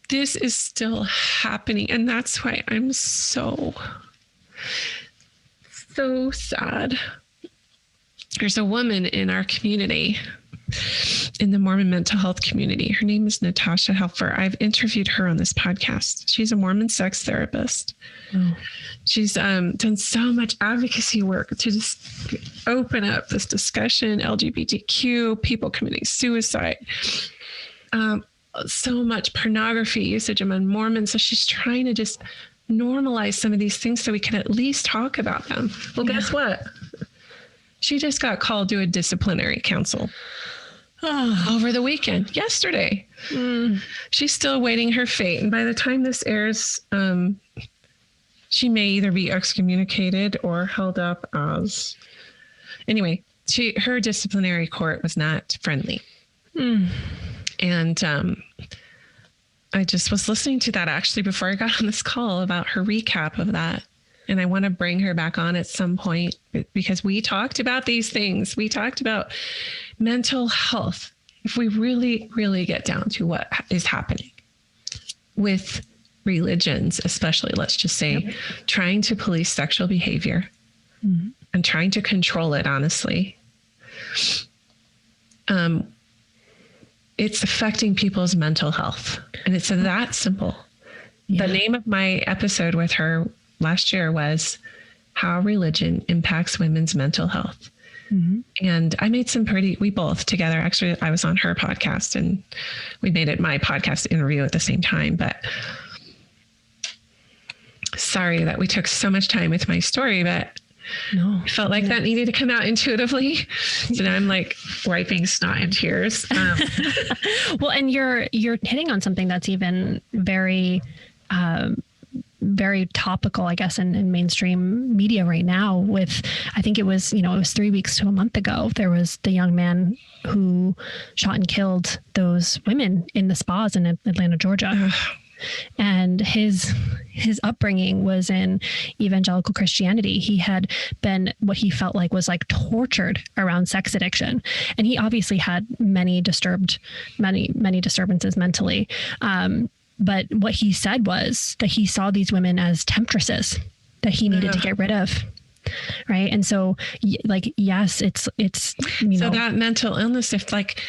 this is still happening. And that's why I'm so sad. There's a woman in our community, in the Mormon mental health community. Her name is Natasha Helfer. I've interviewed her on this podcast. She's a Mormon sex therapist. She's done so much advocacy work to just open up this discussion, LGBTQ, people committing suicide, so much pornography usage among Mormons. So she's trying to just normalize some of these things so we can at least talk about them. Well, guess what? She just got called to a disciplinary council over the weekend, yesterday. She's still awaiting her fate. And by the time this airs, she may either be excommunicated or held up as... Anyway, her disciplinary court was not friendly. And I just was listening to that actually before I got on this call about her recap of that. And I want to bring her back on at some point because we talked about these things. We talked about mental health. If we really, really get down to what is happening with religions, especially, let's just say, trying to police sexual behavior and trying to control it, honestly, it's affecting people's mental health. And it's that simple. The name of my episode with her last year was How Religion Impacts Women's Mental Health. And I made we both together, actually, I was on her podcast and we made it my podcast interview at the same time. But sorry that we took so much time with my story, but I felt like that needed to come out intuitively. So now I'm like wiping snot and tears. Well, and you're hitting on something that's even very, very topical, I guess, in mainstream media right now with, I think it was 3 weeks to a month ago, there was the young man who shot and killed those women in the spas in Atlanta, Georgia. And his upbringing was in evangelical Christianity. He had been what he felt like was like tortured around sex addiction. And he obviously had many disturbances mentally. But what he said was that he saw these women as temptresses that he needed to get rid of. Right. And so like, yes, it's, so that mental illness, if like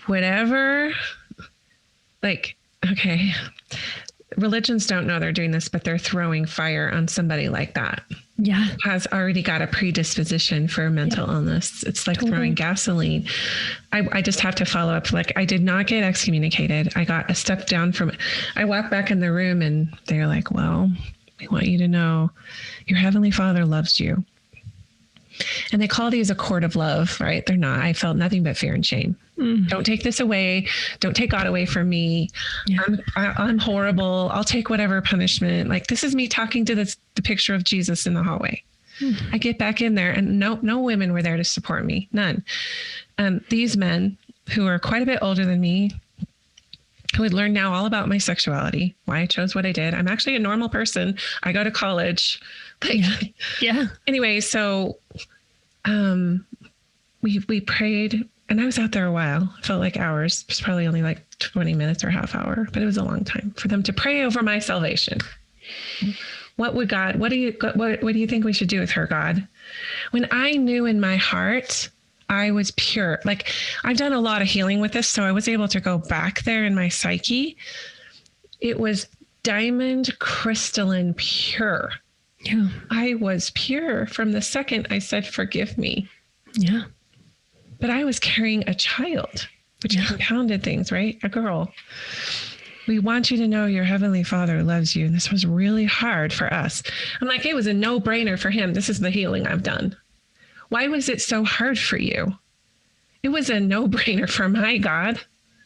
whatever, like, okay, religions don't know they're doing this, but they're throwing fire on somebody like that. Yeah. Has already got a predisposition for mental illness. It's like throwing gasoline. I just have to follow up. Like, I did not get excommunicated. I got a step down I walked back in the room and they're like, well, we want you to know your Heavenly Father loves you. And they call these a court of love, right? They're not. I felt nothing but fear and shame. Don't take this away. Don't take God away from me. I'm horrible. I'll take whatever punishment. Like, this is me talking to the picture of Jesus in the hallway. I get back in there and no women were there to support me. None. These men who are quite a bit older than me, who had learned now all about my sexuality, why I chose what I did. I'm actually a normal person. I go to college. Anyway, so we prayed and I was out there a while. It felt like hours. It was probably only like 20 minutes or half hour, but it was a long time for them to pray over my salvation. What do you think we should do with her, God? When I knew in my heart, I was pure. Like, I've done a lot of healing with this, so I was able to go back there in my psyche. It was diamond crystalline pure. Yeah. I was pure from the second I said, forgive me. Yeah. but I was carrying a child, which compounded things, right? A girl. We want you to know your heavenly Father loves you. And this was really hard for us. I'm like, it was a no-brainer for him. This is the healing I've done. Why was it so hard for you? It was a no-brainer for my God.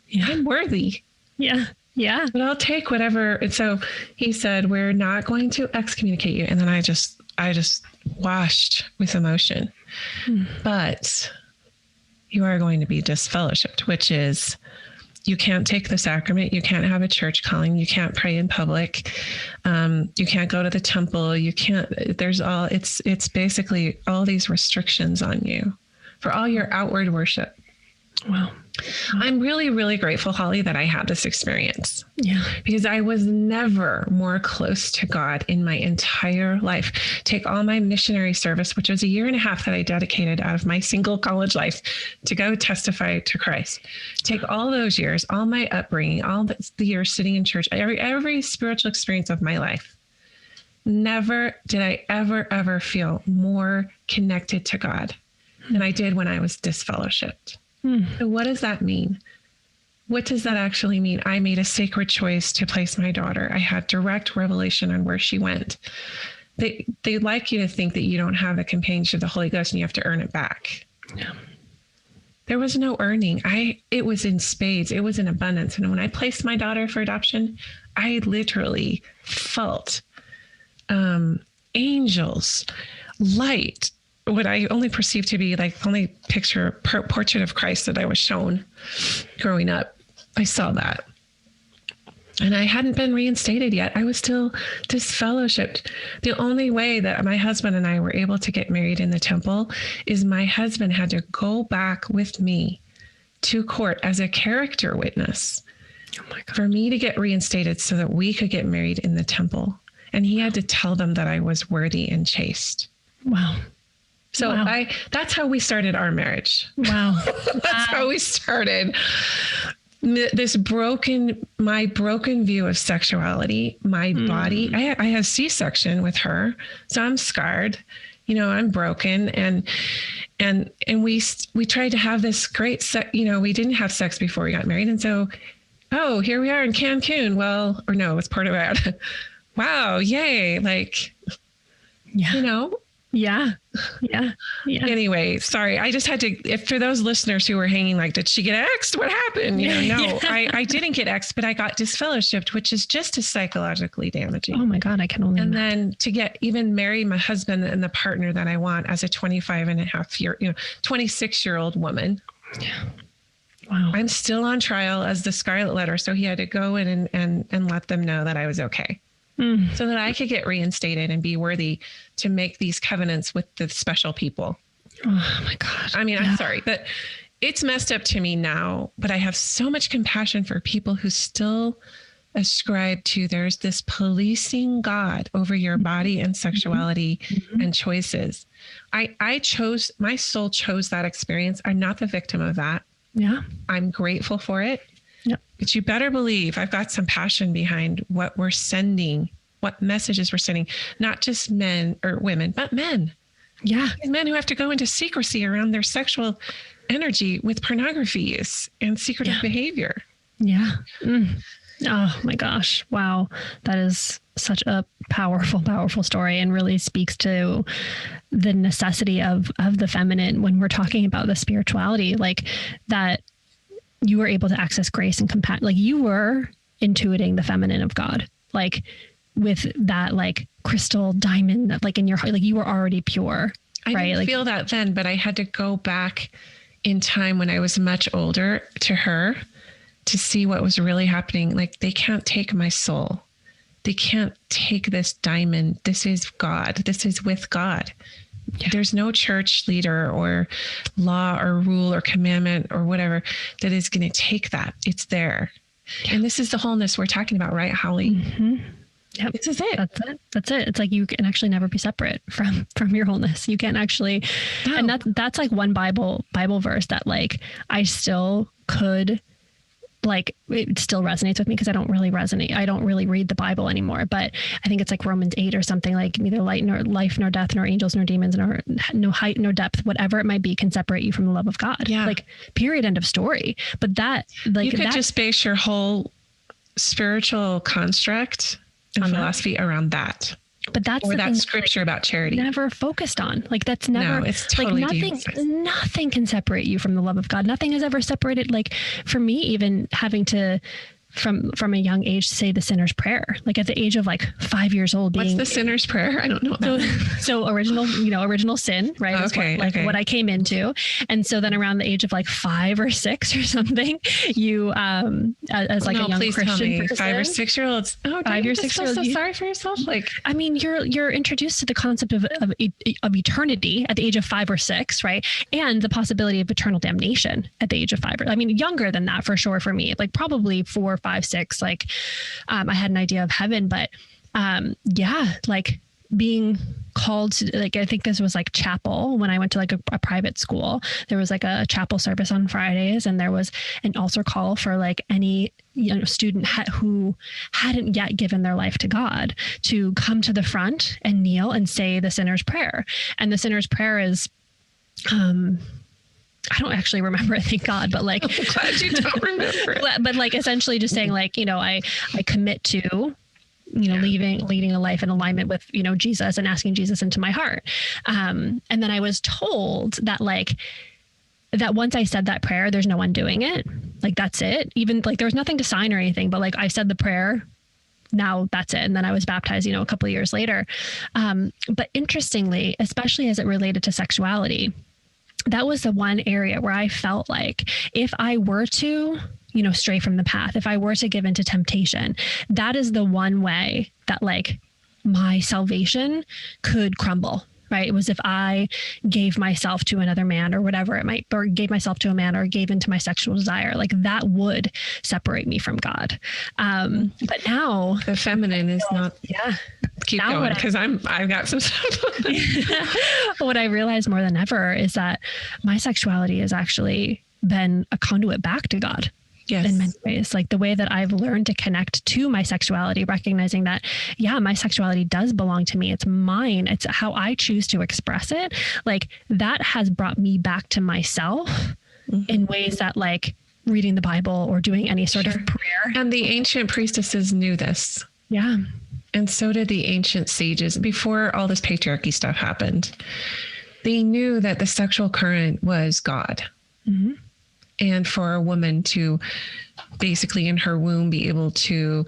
Yeah. I'm worthy. Yeah. Yeah. But I'll take whatever. And so he said, we're not going to excommunicate you. And then I just washed with emotion. But you are going to be disfellowshipped, which is you can't take the sacrament. You can't have a church calling. You can't pray in public. You can't go to the temple. You can't, it's basically all these restrictions on you for all your outward worship. Wow. I'm really, really grateful, Holly, that I had this experience. Yeah. Because I was never more close to God in my entire life. Take all my missionary service, which was 1.5 years that I dedicated out of my single college life to go testify to Christ. Take all those years, all my upbringing, all the years sitting in church, every spiritual experience of my life. Never did I ever feel more connected to God than I did when I was disfellowshipped. So what does that mean? What does that actually mean? I made a sacred choice to place my daughter. I had direct revelation on where she went. They like you to think that you don't have the companionship of the Holy Ghost and you have to earn it back. Yeah. There was no earning. It was in spades. It was in abundance. And when I placed my daughter for adoption, I literally felt angels, light, what I only perceived to be like the only portrait of Christ that I was shown growing up. I saw that. And I hadn't been reinstated yet. I was still disfellowshipped. The only way that my husband and I were able to get married in the temple is my husband had to go back with me to court as a character witness for me to get reinstated so that we could get married in the temple. And he had to tell them that I was worthy and chaste. Wow. So that's how we started our marriage. Wow. That's how we started. This my broken view of sexuality, my body. I had C-section with her, so I'm scarred. I'm broken, and we tried to have this great sex. We didn't have sex before we got married, and so, here we are in Cancun. Well, or no, it's Puerto Vallarta. Wow, yay! Yeah. Anyway, sorry. I just had to, for those listeners who were hanging like, did she get X'd? What happened? No, I didn't get X'd, but I got disfellowshipped, which is just as psychologically damaging. Oh my God, I can only imagine. Then to even marry my husband and the partner that I want as a 26-year-old woman. Yeah. Wow. I'm still on trial as the Scarlet Letter. So he had to go in and let them know that I was okay. So that I could get reinstated and be worthy to make these covenants with the special people. Oh my gosh. I mean, I'm sorry, but it's messed up to me now, but I have so much compassion for people who still ascribe to there's this policing God over your body and sexuality and choices. My soul chose that experience. I'm not the victim of that. Yeah. I'm grateful for it. Yep. But you better believe I've got some passion behind what we're sending, what messages we're sending, not just men or women, but men. Yeah. Men who have to go into secrecy around their sexual energy with pornography use and secretive behavior. Yeah. Oh my gosh. Wow. That is such a powerful, powerful story and really speaks to the necessity of the feminine when we're talking about the spirituality, like that. You were able to access grace and compassion. Like you were intuiting the feminine of God, like with that, like crystal diamond that like in your heart, like you were already pure. I didn't feel that then, but I had to go back in time when I was much older to her to see what was really happening. Like they can't take my soul. They can't take this diamond. This is God. This is with God. Yeah. There's no church leader or law or rule or commandment or whatever that is going to take that. It's there. Yeah. And this is the wholeness we're talking about, right, Holly? Mm-hmm. Yep. This is it. That's it. It's like you can actually never be separate from your wholeness. You can't actually, and that's like one Bible verse that like I still could like, it still resonates with me because I don't really read the Bible anymore, but I think it's like Romans 8 or something, like neither life nor death, nor angels, nor demons, nor no height, nor depth, whatever it might be, can separate you from the love of God. Yeah. Like, period, end of story. But that, like, you could just base your whole spiritual construct and philosophy around that. But that's or the that thing scripture about charity. Never focused on. Like, that's never, no, it's totally nothing can separate you from the love of God. Nothing has ever separated. Like, for me, even having to, from a young age, say the sinner's prayer, like at the age of like 5 years old. What's the sinner's prayer? I don't know. So original sin, right? Okay. What I came into. And so then around the age of like 5 or 6 or something, you, as like a young Christian person, 5 or 6 year olds. Oh, 5 or 6 year olds. So sorry for yourself. Like, I mean, you're introduced to the concept of eternity at the age of 5 or 6, right? And the possibility of eternal damnation at the age of 5. I mean, younger than that for sure for me, like probably 4, 5, 6. Like, I had an idea of heaven, but like being called to, like, I think this was like chapel when I went to like a private school. There was like a chapel service on Fridays, and there was an altar call for like any student who hadn't yet given their life to God to come to the front and kneel and say the sinner's prayer. And the sinner's prayer is, I don't actually remember it, thank God, but like, I'm glad you don't remember it. But like essentially just saying like, I commit to, leading a life in alignment with, Jesus, and asking Jesus into my heart. And then I was told that that once I said that prayer, there's no undoing it. Like, that's it. Even like, there was nothing to sign or anything, but like, I said the prayer, now that's it. And then I was baptized, a couple of years later. But interestingly, especially as it related to sexuality, that was the one area where I felt like if I were to, stray from the path, if I were to give into temptation, that is the one way that like my salvation could crumble. Right. It was if I gave myself to another man or whatever it might, or gave myself to a man or gave into my sexual desire, like that would separate me from God. But now the feminine is not. Yeah. Keep now going, because I've got some stuff. What I realized more than ever is that my sexuality has actually been a conduit back to God. Yes. In many ways, like the way that I've learned to connect to my sexuality, recognizing that, my sexuality does belong to me. It's mine. It's how I choose to express it. Like, that has brought me back to myself in ways that, like, reading the Bible or doing any sort of prayer. And the ancient priestesses knew this. Yeah. And so did the ancient sages before all this patriarchy stuff happened. They knew that the sexual current was God. Mm-hmm. And for a woman to basically in her womb be able to,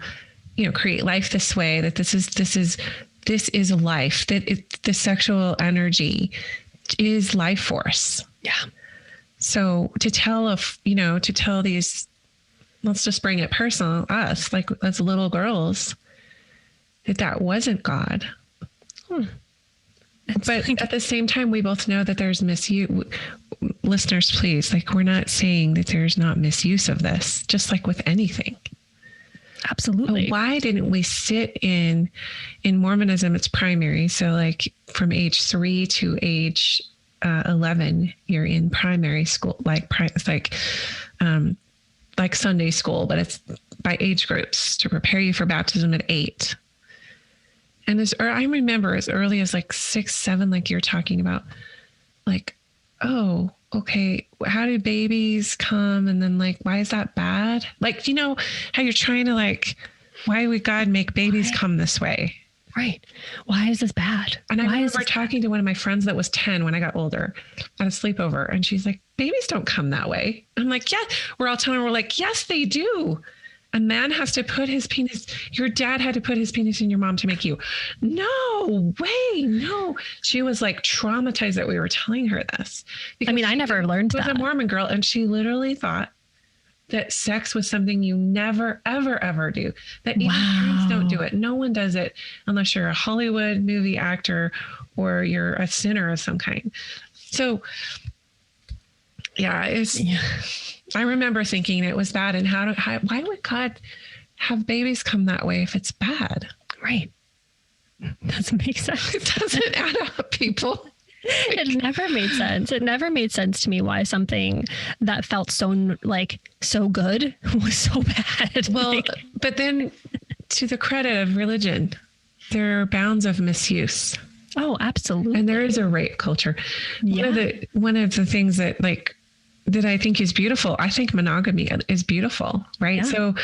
create life this way, that this is life, that the sexual energy is life force. Yeah. So to tell these, let's just bring it personal, us, like as little girls, that wasn't God. But at the same time, we both know that there's misuse. Listeners, please, like, we're not saying that there's not misuse of this, just like with anything. Absolutely. But why didn't we sit in Mormonism? It's primary. So like from age 3 to age 11, you're in primary school, it's like Sunday school, but it's by age groups to prepare you for baptism at 8. And I remember as early as like 6, 7, like you're talking about, like, oh, okay, how do babies come? And then like, why is that bad? Like, how you're trying to like, why would God make babies come this way? Right. Why is this bad? And I remember talking to one of my friends that was 10 when I got older at a sleepover. And she's like, babies don't come that way. I'm like, yeah, we're all telling her, we're like, yes, they do. A man has to put his penis, your dad had to put his penis in your mom to make you. No way. No. She was like traumatized that we were telling her this. I mean, I never learned that. She was a Mormon girl, and she literally thought that sex was something you never, ever, ever do. That even parents don't do it. No one does it unless you're a Hollywood movie actor or you're a sinner of some kind. So yeah, I remember thinking it was bad, and why would God have babies come that way if it's bad? Right. Doesn't make sense. It doesn't add up, people. It never made sense. It never made sense to me why something that felt so so good was so bad. Well, but then to the credit of religion, there are bounds of misuse. Oh, absolutely. And there is a rape culture. Yeah. One of the things that I think is beautiful, I think monogamy is beautiful, right? Yeah. So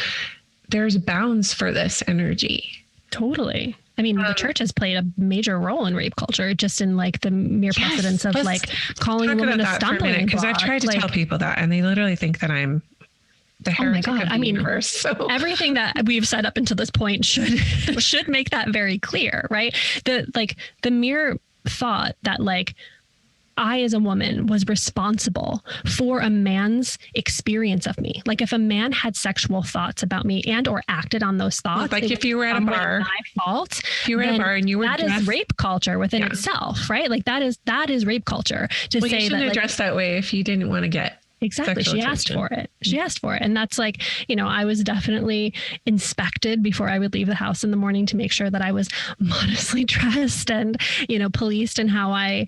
there's bounds for this energy. Totally. I mean, the church has played a major role in rape culture, just in like the mere precedence of like calling women a stumbling block. Because I've tried to tell people that, and they literally think that I'm the heretic of the universe. So everything that we've said up until this point should make that very clear, right? The mere thought that like I, as a woman, was responsible for a man's experience of me. Like if a man had sexual thoughts about me and or acted on those thoughts, like if you were at a bar, my fault. If you were at a bar and you were that is rape culture within itself, right? Like that is rape culture. To say you shouldn't have dressed that way if you didn't want to get. Exactly. She asked for it. She asked for it. And that's like, I was definitely inspected before I would leave the house in the morning to make sure that I was modestly dressed and, policed in how I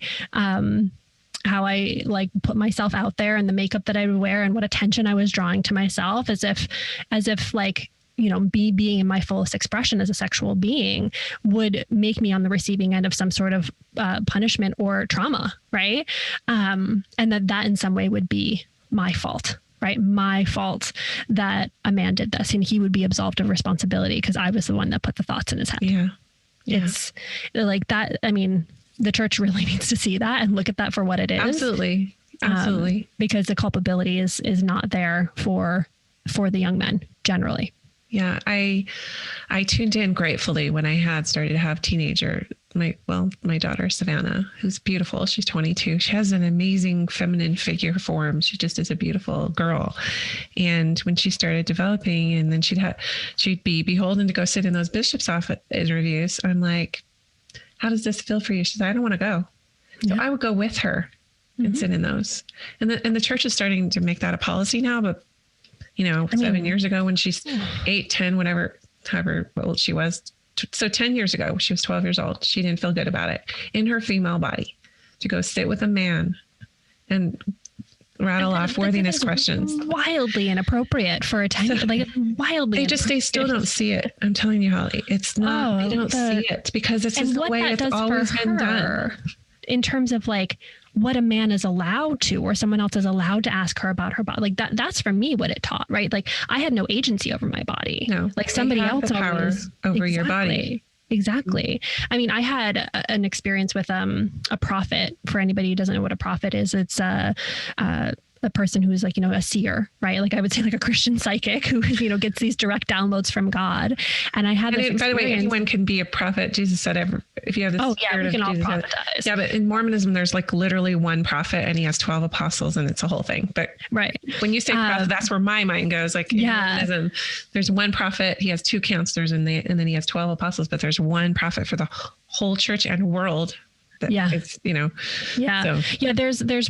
like put myself out there and the makeup that I would wear and what attention I was drawing to myself as if like, being in my fullest expression as a sexual being would make me on the receiving end of some sort of punishment or trauma. Right. And that in some way would be my fault. Right. My fault that a man did this and he would be absolved of responsibility because I was the one that put the thoughts in his head. Yeah. It's like that. I mean, the church really needs to see that and look at that for what it is. Absolutely. Because the culpability is not there for the young men generally. Yeah. I tuned in gratefully when I had started to have my daughter, Savannah, who's beautiful. She's 22. She has an amazing feminine figure form. She just is a beautiful girl. And when she started developing and then she'd be beholden to go sit in those bishop's office interviews. I'm like, how does this feel for you? She said, I don't want to go. So I would go with her and sit in those. And the church is starting to make that a policy now, but 7 years ago when she's 8, 10, however old she was. So 10 years ago, she was 12 years old. She didn't feel good about it in her female body to go sit with a man and rattle off worthiness questions. Wildly inappropriate for a time. Wildly. They still don't see it. I'm telling you, Holly, it's not, they don't see it because it's just the way it's always been done. In terms of like what a man is allowed to, or someone else is allowed to ask her about her body. Like that's for me what it taught, right? Like I had no agency over my body. No, like somebody else power over your body. Exactly. I mean, I had an experience with a prophet. For anybody who doesn't know what a prophet is, it's a person who's like, a seer, right? Like I would say like a Christian psychic who, gets these direct downloads from God. And I had this by the way, anyone can be a prophet. Jesus said, if you have the spirit of Jesus. Yeah, but in Mormonism, there's like literally one prophet and he has 12 apostles and it's a whole thing. But when you say prophet, that's where my mind goes. Like in Mormonism, there's one prophet, he has 2 counselors and then he has 12 apostles, but there's one prophet for the whole church and world. It's, there's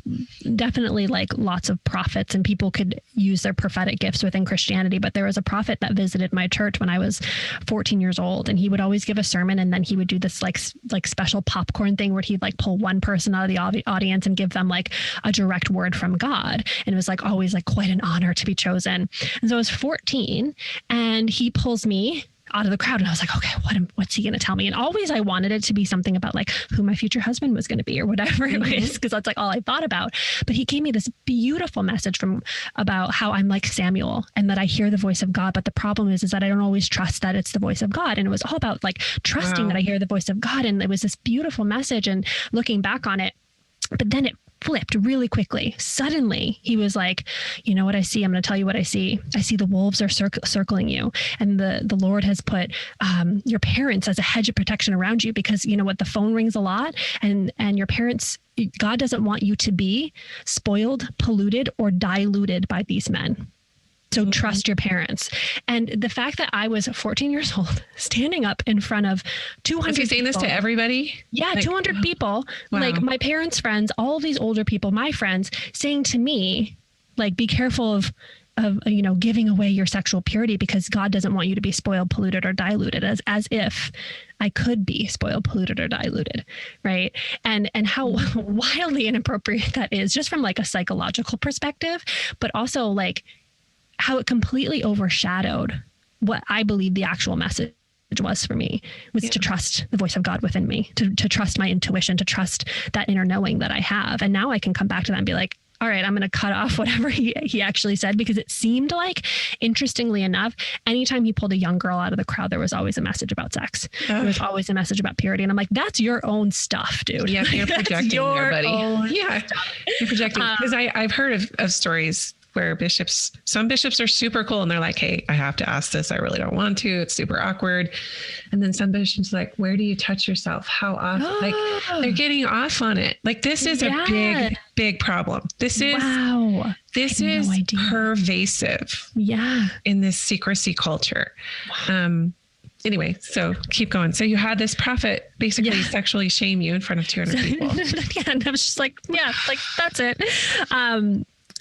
definitely like lots of prophets and people could use their prophetic gifts within Christianity. But there was a prophet that visited my church when I was 14 years old, and he would always give a sermon and then he would do this like special popcorn thing where he'd like pull one person out of the audience and give them like a direct word from God. And it was like always like quite an honor to be chosen. And so I was 14 and he pulls me out of the crowd. And I was like, okay, what's he going to tell me? And always I wanted it to be something about like who my future husband was going to be or whatever it was, because that's like all I thought about. But he gave me this beautiful message about how I'm like Samuel and that I hear the voice of God. But the problem is that I don't always trust that it's the voice of God. And it was all about like trusting that I hear the voice of God. And it was this beautiful message and looking back on it, but then it flipped really quickly. Suddenly he was like, you know what I see? I'm going to tell you what I see. I see the wolves are circling you. And the Lord has put your parents as a hedge of protection around you because you know what? The phone rings a lot and your parents, God doesn't want you to be spoiled, polluted, or diluted by these men. So trust your parents. And the fact that I was 14 years old, standing up in front of 200 Was he saying people, this to everybody? Yeah, like, 200 people, like my parents' friends, all of these older people, my friends, saying to me, like, be careful giving away your sexual purity because God doesn't want you to be spoiled, polluted, or diluted, as if I could be spoiled, polluted, or diluted. Right. And how wildly inappropriate that is, just from like a psychological perspective, but also like how it completely overshadowed what I believe the actual message was for me, was to trust the voice of God within me, to trust my intuition, to trust that inner knowing that I have. And now I can come back to that and be like, all right, I'm going to cut off whatever he actually said, because it seemed like, interestingly enough, anytime he pulled a young girl out of the crowd, there was always a message about sex. There was always a message about purity. And I'm like, that's your own stuff, dude. Yeah, you're projecting there, buddy. Yeah, you're projecting. Because I've heard of stories where some bishops are super cool and they're like, hey, I have to ask this. I really don't want to. It's super awkward. And then some bishops like, where do you touch yourself? How often? Like they're getting off on it. Like this is a big problem. This is pervasive. Yeah. In this secrecy culture. Wow. Anyway, so keep going. So you had this prophet basically sexually shame you in front of 200 people. And I was just like, that's it.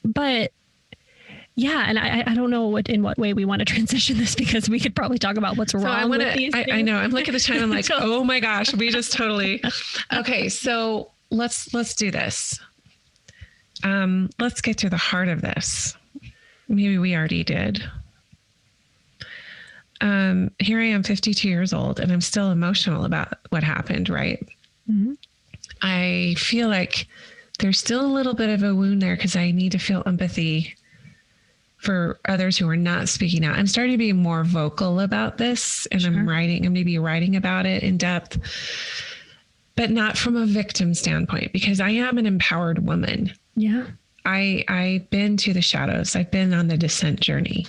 But yeah. And I don't know in what way we want to transition this, because we could probably talk about what's wrong with these things. I know. I'm looking at the time. I'm like, oh my gosh, we just totally. Okay. So let's do this. Let's get to the heart of this. Maybe we already did. Here I am, 52 years old, and I'm still emotional about what happened. Right. Mm-hmm. I feel like there's still a little bit of a wound there, because I need to feel empathy for others who are not speaking out. I'm starting to be more vocal about this, and I'm maybe writing about it in depth, but not from a victim standpoint, because I am an empowered woman. Yeah. I've been to the shadows. I've been on the descent journey.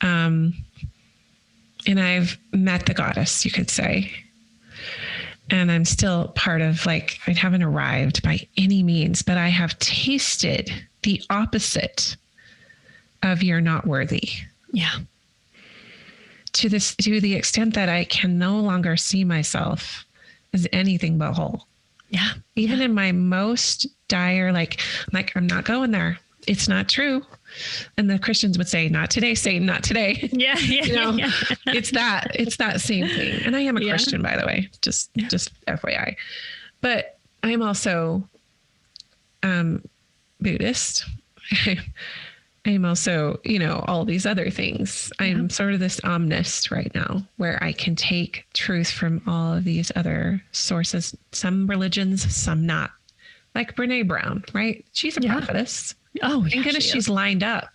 And I've met the goddess, you could say. And I'm still part of, like, I haven't arrived by any means, but I have tasted the opposite of you're not worthy. Yeah. To the extent that I can no longer see myself as anything but whole. Yeah. Even in my most dire, like, I'm not going there. It's not true. And the Christians would say, not today, Satan, not today. Yeah. It's that same thing. And I am a Christian, by the way, just FYI. But I'm also Buddhist. I'm also, all these other things. I'm sort of this omnist right now, where I can take truth from all of these other sources, some religions, some not. Like Brene Brown, right? She's a prophetess. Oh, thank goodness she's lined up,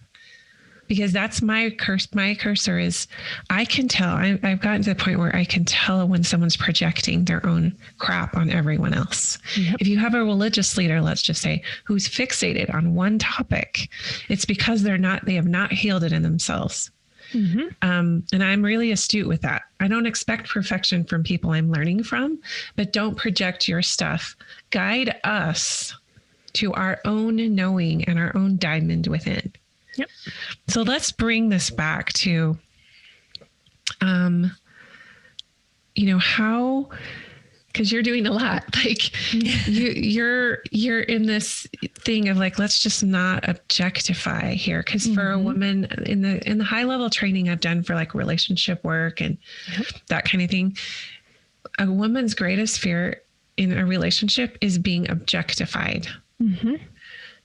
because that's my curse. My cursor is, I can tell. I've gotten to the point where I can tell when someone's projecting their own crap on everyone else. Yep. If you have a religious leader, let's just say, who's fixated on one topic, it's because they have not healed it in themselves. Mm-hmm. And I'm really astute with that. I don't expect perfection from people I'm learning from, but don't project your stuff. Guide us to our own knowing and our own diamond within. Yep. So let's bring this back to, how, because you're doing a lot, like you're in this thing of like, let's just not objectify here. Cause for a woman in the high level training I've done for like relationship work and that kind of thing, a woman's greatest fear in a relationship is being objectified. Mm-hmm.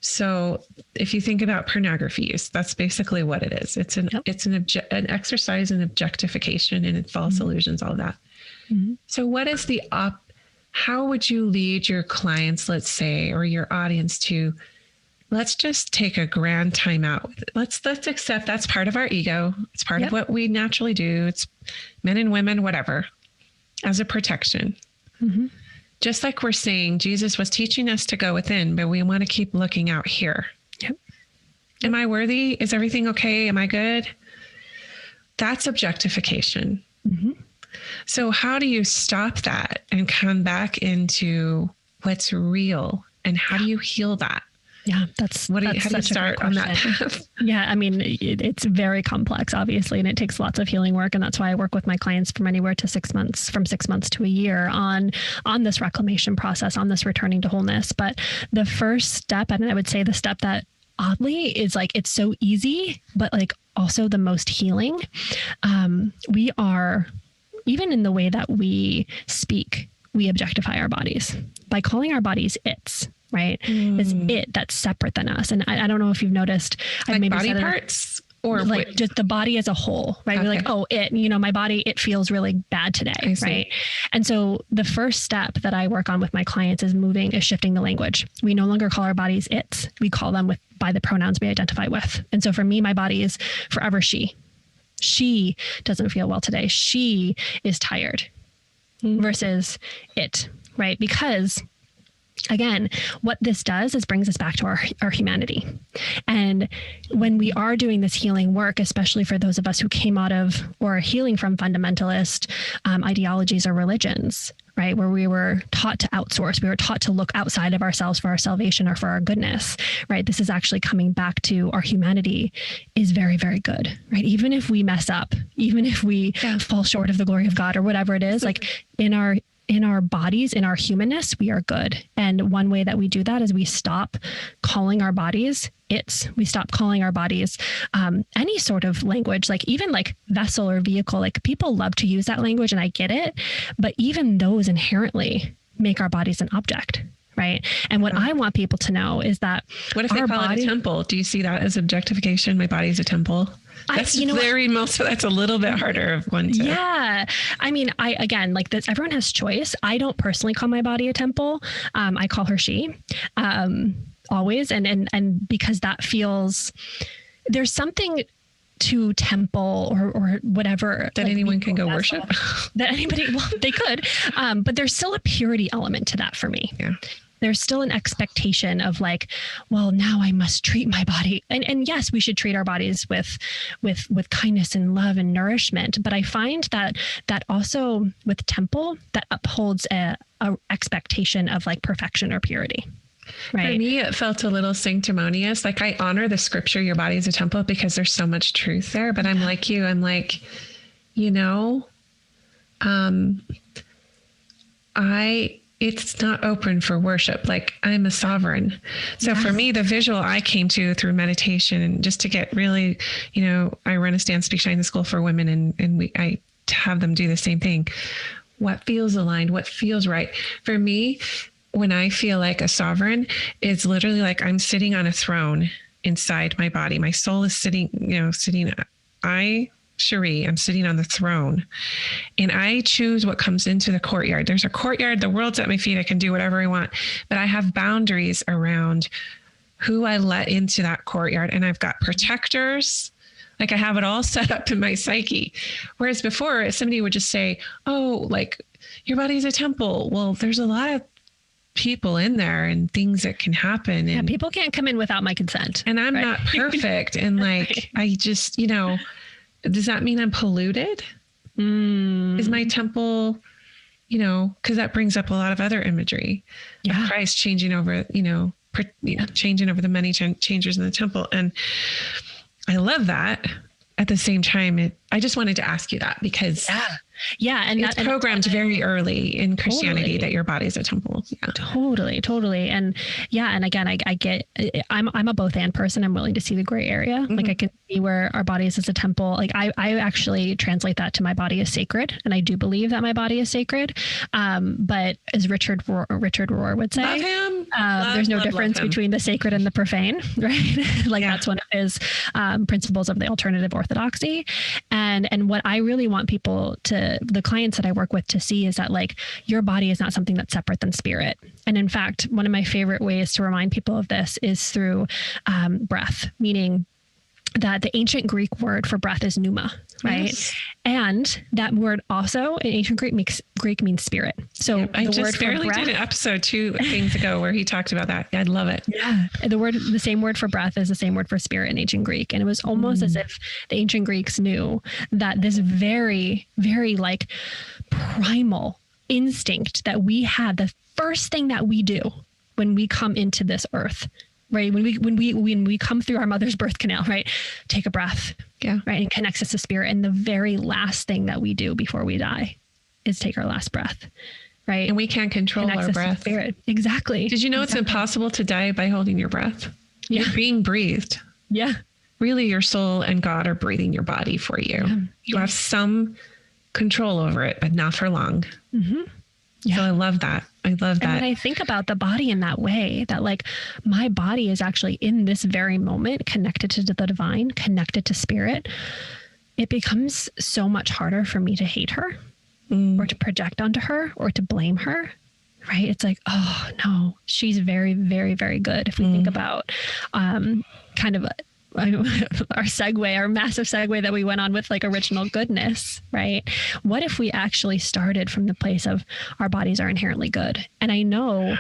So if you think about pornography use, that's basically what it is. It's an exercise in objectification and false illusions, all that. Mm-hmm. So what is how would you lead your clients, let's say, or your audience to, let's just take a grand time out with it. Let's accept that's part of our ego. It's part of what we naturally do. It's men and women, whatever, as a protection. Mm-hmm. Just like we're saying, Jesus was teaching us to go within, but we want to keep looking out here. Yep. Am I worthy? Is everything okay? Am I good? That's objectification. Mm-hmm. So how do you stop that and come back into what's real? And how do you heal that? Yeah, how do you start on that path? Yeah, I mean, it's very complex, obviously, and it takes lots of healing work. And that's why I work with my clients from anywhere to 6 months, from 6 months to a year on this reclamation process, on this returning to wholeness. But the first step, and I would say the step that oddly is like, it's so easy, but like also the most healing. We are, even in the way that we speak, we objectify our bodies by calling our bodies its, right? It's it that's separate than us. And I don't know if you've noticed, like maybe body parts or like just the body as a whole, right? Okay. We're like, oh, it, you know, my body, it feels really bad today, right? And so the first step that I work on with my clients is shifting the language. We no longer call our bodies its, we call them by the pronouns we identify with. And so for me, my body is forever she. She doesn't feel well today. She is tired versus it, right? Because again, what this does is brings us back to our humanity. And when we are doing this healing work, especially for those of us who came out of or are healing from fundamentalist ideologies or religions, right, where we were taught to outsource, we were taught to look outside of ourselves for our salvation or for our goodness, right? This is actually coming back to our humanity is very, very good, right? Even if we mess up, even if we fall short of the glory of God or whatever it is, like in our bodies, in our humanness, we are good. And one way that we do that is we stop calling our bodies we stop calling our bodies any sort of language, like even like vessel or vehicle. Like people love to use that language and I get it, but even those inherently make our bodies an object. Right. And what I want people to know is that what if they call it a temple? Do you see that as objectification? My body's a temple. That's that's a little bit harder of one to. Yeah. I mean, again, like this, everyone has choice. I don't personally call my body a temple. I call her she, always. And because that feels, there's something to temple or whatever that anyone can go worship, that anybody, well, they could, but there's still a purity element to that for me. Yeah. There's still an expectation of like, well, now I must treat my body. And yes, we should treat our bodies with kindness and love and nourishment. But I find that also with temple, that upholds a expectation of like perfection or purity. Right. For me, it felt a little sanctimonious. Like I honor the scripture, your body is a temple, because there's so much truth there. But I'm like you, I'm like, it's not open for worship. Like I'm a sovereign. So for me, the visual I came to through meditation and just to get really, I run a Stand, Speak, Shine school for women and I have them do the same thing. What feels aligned, what feels right. For me, when I feel like a sovereign, it's literally like I'm sitting on a throne inside my body. My soul is sitting, Cherie, I'm sitting on the throne and I choose what comes into the courtyard. There's a courtyard, the world's at my feet. I can do whatever I want, but I have boundaries around who I let into that courtyard. And I've got protectors. Like I have it all set up in my psyche. Whereas before somebody would just say, oh, like your body's a temple. Well, there's a lot of people in there and things that can happen. And people can't come in without my consent. And I'm not perfect. And like, I just, does that mean I'm polluted? Is my temple, because that brings up a lot of other imagery of Christ changing over, changing over the many changers in the temple. And I love that. At the same time, I just wanted to ask you that because and it's programmed very early in Christianity that your body is a temple. Yeah. Totally. And and again, I get, I'm a both and person. I'm willing to see the gray area. Mm-hmm. Like I can see where our bodies is a temple. Like I actually translate that to my body is sacred. And I do believe that my body is sacred. But as Richard Rohr would say, love him. There's no difference between the sacred and the profane, right? That's one of his principles of the alternative orthodoxy. And what I really want people the clients that I work with to see is that like your body is not something that's separate than spirit. And in fact, one of my favorite ways to remind people of this is through breath, meaning that the ancient Greek word for breath is pneuma, right? Yes. And that word also in ancient Greek means spirit. So I just barely did an episode 2 things ago where he talked about that. I'd love it. Yeah. The same word for breath is the same word for spirit in ancient Greek. And it was almost as if the ancient Greeks knew that this very, very like primal instinct that we have, the first thing that we do when we come into this earth, right? When we come through our mother's birth canal, right? Take a breath. Yeah. Right. And connects us to spirit. And the very last thing that we do before we die is take our last breath. Right. And we can't control our breath. Spirit. Exactly. Did you know it's impossible to die by holding your breath? You're being breathed. Yeah. Really, your soul and God are breathing your body for you. Yeah. You have some control over it, but not for long. Mm-hmm. Yeah. So I love that. I love that. And when I think about the body in that way, that like my body is actually in this very moment connected to the divine, connected to spirit, it becomes so much harder for me to hate her or to project onto her or to blame her. Right. It's like, oh no, she's very, very, very good. If we think about kind of our segue, our massive segue that we went on with like original goodness, right? What if we actually started from the place of our bodies are inherently good? And I know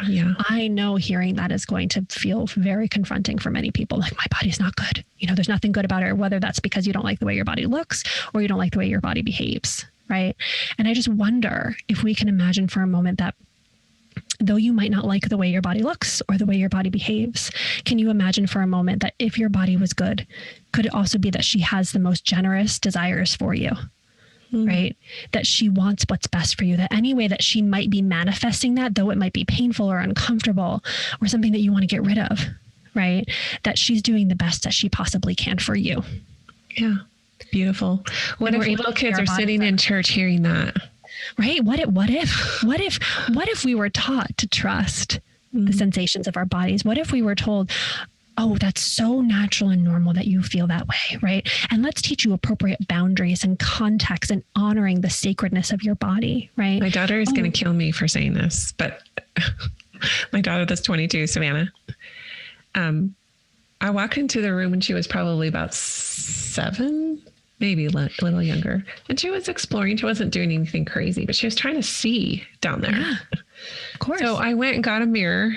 hearing that is going to feel very confronting for many people. Like, my body's not good. You know, there's nothing good about it, whether that's because you don't like the way your body looks or you don't like the way your body behaves. Right. And I just wonder if we can imagine for a moment that though you might not like the way your body looks or the way your body behaves, can you imagine for a moment that if your body was good, could it also be that she has the most generous desires for you, right? That she wants what's best for you, that any way that she might be manifesting that, though it might be painful or uncomfortable or something that you want to get rid of, right? That she's doing the best that she possibly can for you. Yeah. Beautiful. What if little kids are sitting in church hearing that? Right? What if we were taught to trust the sensations of our bodies? What if we were told, oh, that's so natural and normal that you feel that way, right? And let's teach you appropriate boundaries and context and honoring the sacredness of your body, right? My daughter is going to kill me for saying this, but my daughter that's 22, Savannah, I walked into the room when she was probably about 7, maybe a little younger. And she was exploring. She wasn't doing anything crazy, but she was trying to see down there. Yeah, of course. So I went and got a mirror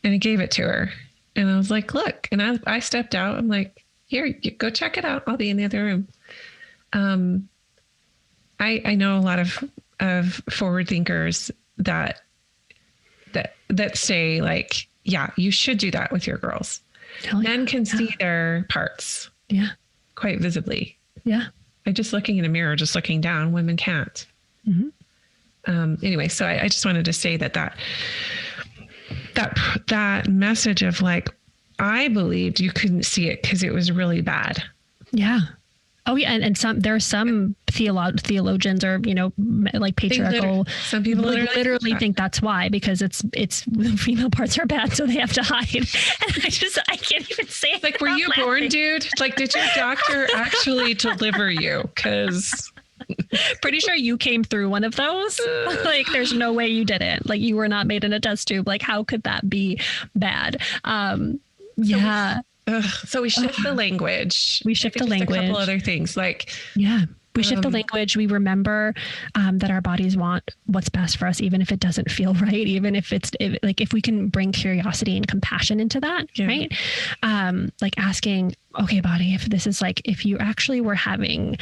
and I gave it to her. And I was like, look, and I stepped out. I'm like, here, you go check it out. I'll be in the other room. I know a lot of forward thinkers that say like, yeah, you should do that with your girls. Men can see their parts. Yeah. Quite visibly. Yeah. By just looking in a mirror, just looking down, women can't. Anyway, so I just wanted to say that message of like, I believed you couldn't see it because it was really bad. Yeah. Oh yeah. And there are some theologians or, like patriarchal, some people literally think that's why, because it's the female parts are bad. So they have to hide. And I can't even say it. Like, were you born, dude? Like, did your doctor actually deliver you? Cause pretty sure you came through one of those. Like, there's no way you didn't. Like, you were not made in a test tube. Like, how could that be bad? Yeah. So we shift the language. We shift the language. A couple other things like, we shift the language. We remember that our bodies want what's best for us, even if it doesn't feel right, even if if we can bring curiosity and compassion into that, right? Like asking, okay, body, if this is like, if you actually were having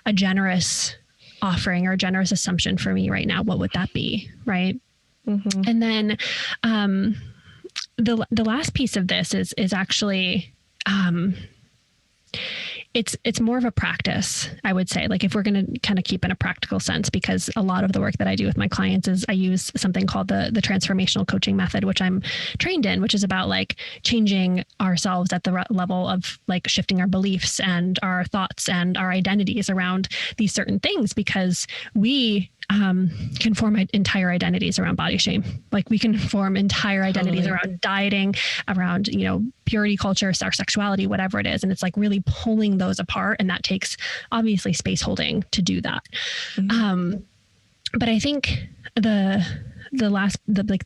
a generous offering or a generous assumption for me right now, what would that be? Right. And then, the last piece of this is actually, it's more of a practice, I would say, like if we're going to kind of keep in a practical sense, because a lot of the work that I do with my clients is I use something called the transformational coaching method, which I'm trained in, which is about like changing ourselves at the level of like shifting our beliefs and our thoughts and our identities around these certain things, because we can form entire identities around body shame. Like we can form entire identities around dieting, around, purity culture, our sexuality, whatever it is. And it's like really pulling those apart. And that takes obviously space holding to do that. But I think the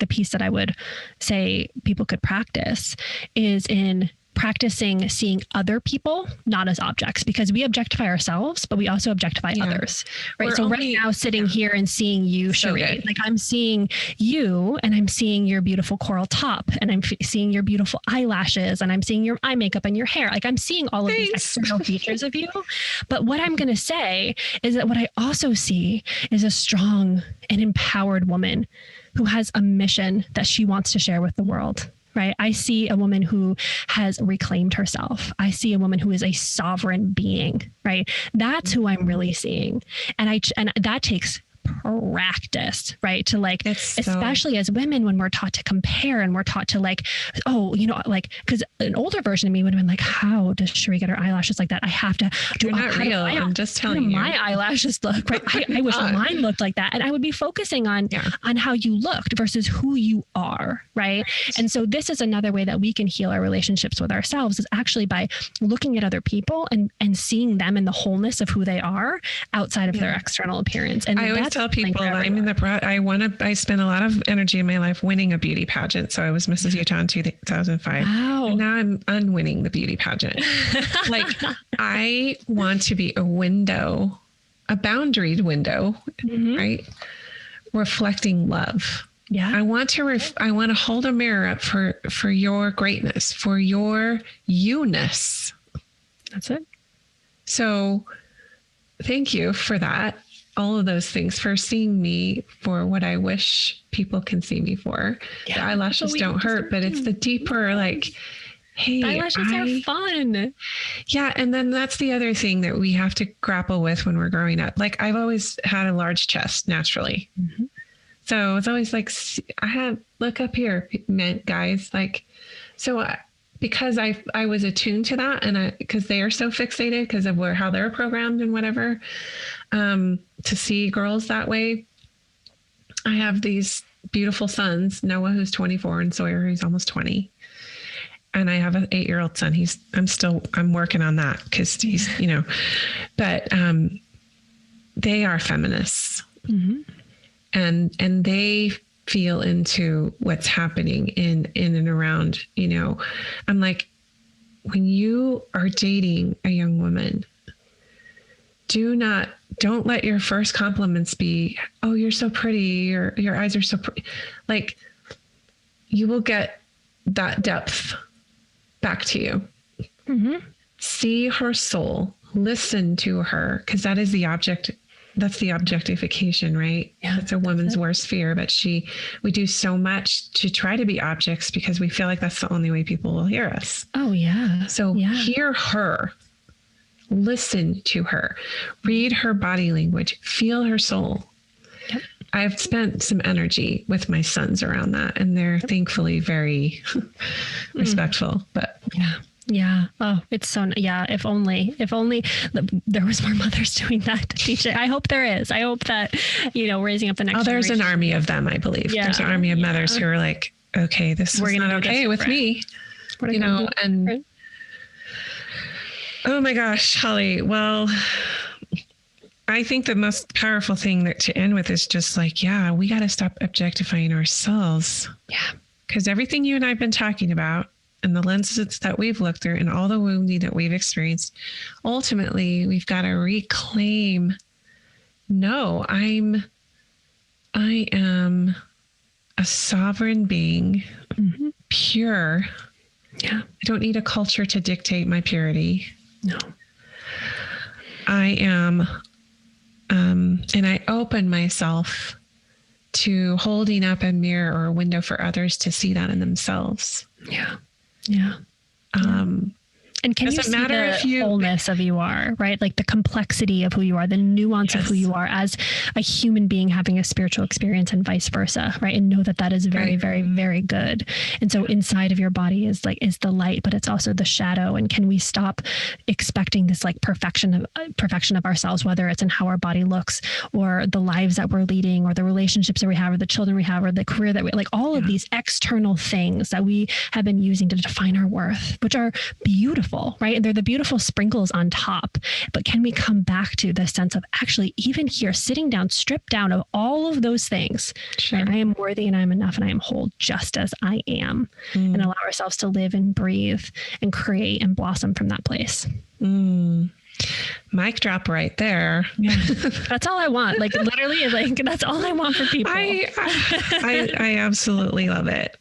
piece that I would say people could practice is in practicing seeing other people not as objects, because we objectify ourselves, but we also objectify others, right? So right now sitting here and seeing you, Cherie, like I'm seeing you and I'm seeing your beautiful coral top and I'm seeing your beautiful eyelashes and I'm seeing your eye makeup and your hair. Like I'm seeing all of these external features of you. But what I'm going to say is that what I also see is a strong and empowered woman who has a mission that she wants to share with the world. Right. I see a woman who has reclaimed herself. I see a woman who is a sovereign being. Right. That's who I'm really seeing. And that takes practice, right? To like, especially as women, when we're taught to compare and we're taught to like, oh, you know, like, because an older version of me would have been like, how does Sheree get her eyelashes like that? I have to do. You're not real. I'm just telling you. My eyelashes look right. I wish mine looked like that, and I would be focusing on how you looked versus who you are, right? And so this is another way that we can heal our relationships with ourselves, is actually by looking at other people and seeing them in the wholeness of who they are outside of their external appearance. And I always tell people I spent a lot of energy in my life winning a beauty pageant. So I was Mrs. Utah in 2005. Wow. And now I'm unwinning the beauty pageant. Like, I want to be a window, a boundaried window, right? Reflecting love. Yeah. I want to hold a mirror up for your greatness, for your you-ness. That's it. So thank you for that. All of those things, for seeing me for what I wish people can see me for. Yeah, the eyelashes don't hurt, but it's the deeper, like, hey, eyelashes are fun. Yeah. And then that's the other thing that we have to grapple with when we're growing up. Like, I've always had a large chest naturally. Mm-hmm. So it's always like, look up here, guys. Like, so because I was attuned to that, and because they are so fixated because of how they're programmed and whatever, to see girls that way. I have these beautiful sons, Noah, who's 24, and Sawyer, who's almost 20. And I have an 8-year-old son. I'm working on that because he's, but they are feminists. Mm-hmm. And they feel into what's happening in and around, I'm like, when you are dating a young woman, don't let your first compliments be, oh, you're so pretty, or your eyes are so pretty. Like, you will get that depth back to you. Mm-hmm. See her soul, listen to her, because that is the object. That's the objectification, right? Yeah, that's a woman's worst fear. But we do so much to try to be objects because we feel like that's the only way people will hear us. Oh, yeah. So hear her, listen to her, read her body language, feel her soul. Yep. I've spent some energy with my sons around that, and they're thankfully very respectful, but yeah. Yeah. Oh, it's so, yeah. If only there was more mothers doing that to teach it. I hope there is. I hope that, raising up the next there's generation. an army of them, I believe. Yeah. There's an army of mothers who are like, okay, this is not okay with me, and right? Oh my gosh, Holly. Well, I think the most powerful thing to end with is just like, we got to stop objectifying ourselves. Yeah. Because everything you and I've been talking about, and the lenses that we've looked through, and all the wounding that we've experienced, ultimately we've got to reclaim. No, I am a sovereign being, pure. Yeah. I don't need a culture to dictate my purity. No. I am, and I open myself to holding up a mirror or a window for others to see that in themselves. Yeah. Yeah. And can you see the wholeness of you are, right? Like the complexity of who you are, the nuance of who you are as a human being having a spiritual experience, and vice versa, right? And know that is very, very, very good. And so inside of your body is the light, but it's also the shadow. And can we stop expecting this like perfection of ourselves, whether it's in how our body looks, or the lives that we're leading, or the relationships that we have, or the children we have, or the career that we like, all of these external things that we have been using to define our worth, which are beautiful. Right? And they're the beautiful sprinkles on top. But can we come back to the sense of actually even here, sitting down, stripped down of all of those things, right? I am worthy and I am enough and I am whole just as I am, and allow ourselves to live and breathe and create and blossom from that place. Mic drop right there. Yeah. That's all I want. Like literally, like that's all I want for people. I absolutely love it.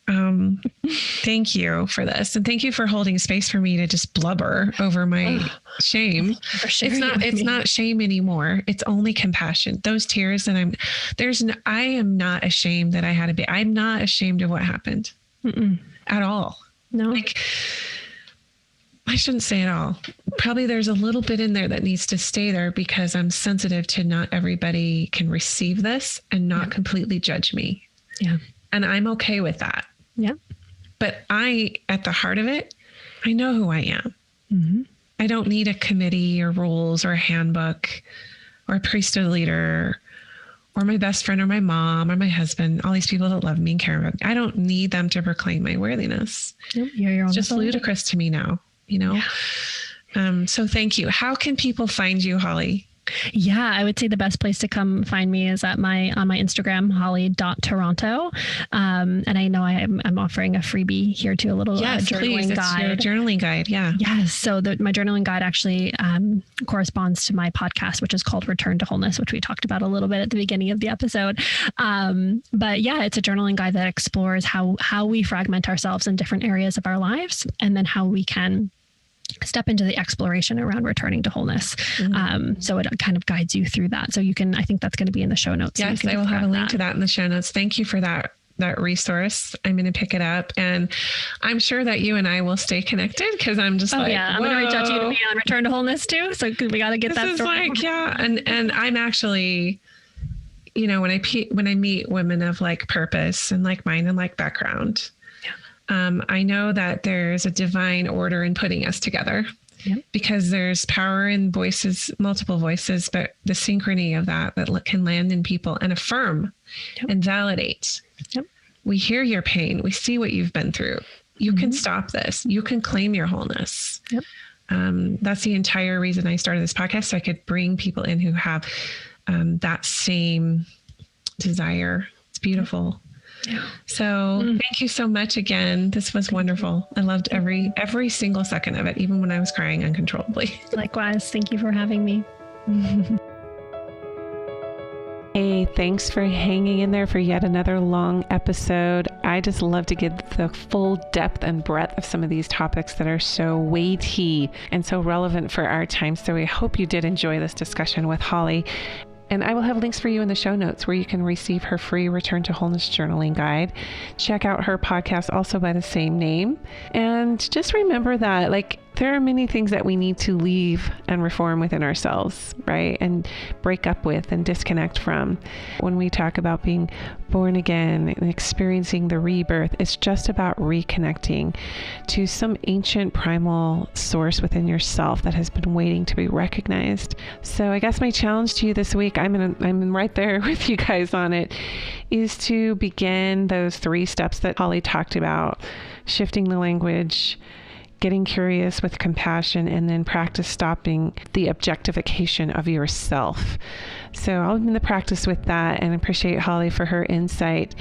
Thank you for this. And thank you for holding space for me to just blubber over my shame. It's not shame anymore. It's only compassion. Those tears that I am not ashamed that I had to be. I'm not ashamed of what happened at all. No. Like, my shouldn't say it all. Probably there's a little bit in there that needs to stay there because I'm sensitive to not everybody can receive this and not completely judge me. Yeah. And I'm okay with that. Yeah. But at the heart of it, I know who I am. Mm-hmm. I don't need a committee or rules or a handbook or a priesthood leader or my best friend or my mom or my husband, all these people that love me and care about me. I don't need them to proclaim my worthiness. Yep, you're your own. It's just ludicrous to me now, Yeah. So thank you. How can people find you, Holly? Yeah, I would say the best place to come find me is on my Instagram, holly.toronto. And I know I'm offering a freebie here too, a little journaling guide. It's your journaling guide. Yeah. Yes. So my journaling guide actually corresponds to my podcast, which is called Return to Wholeness, which we talked about a little bit at the beginning of the episode. But yeah, it's a journaling guide that explores how we fragment ourselves in different areas of our lives, and then how we can step into the exploration around returning to wholeness. Mm-hmm. So it kind of guides you through that. So I think that's going to be in the show notes. Yes, I will have a link to that in the show notes. Thank you for that resource. I'm going to pick it up, and I'm sure that you and I will stay connected because I'm just I'm going to reach out to you to be on Return to Wholeness too. So we got to get that story. And I'm actually, when I meet women of like purpose and like mind and like background, I know that there's a divine order in putting us together. Yep. Because there's power in voices, multiple voices, but the synchrony of that can land in people and affirm and validate. Yep. We hear your pain. We see what you've been through. You can stop this. You can claim your wholeness. Yep. That's the entire reason I started this podcast, so I could bring people in who have that same desire. It's beautiful. Yeah. So thank you so much again. This was wonderful. I loved every single second of it, even when I was crying uncontrollably. Likewise. Thank you for having me. Hey, thanks for hanging in there for yet another long episode. I just love to get the full depth and breadth of some of these topics that are so weighty and so relevant for our time. So I hope you did enjoy this discussion with Holly. And I will have links for you in the show notes where you can receive her free Return to Wholeness journaling guide. Check out her podcast also by the same name. And just remember that there are many things that we need to leave and reform within ourselves, right? And break up with and disconnect from. When we talk about being born again and experiencing the rebirth, it's just about reconnecting to some ancient primal source within yourself that has been waiting to be recognized. So I guess my challenge to you this week, I'm right there with you guys on it, is to begin those 3 steps that Holly talked about: shifting the language, getting curious with compassion, and then practice stopping the objectification of yourself. So I'll be in the practice with that, and appreciate Holly for her insight.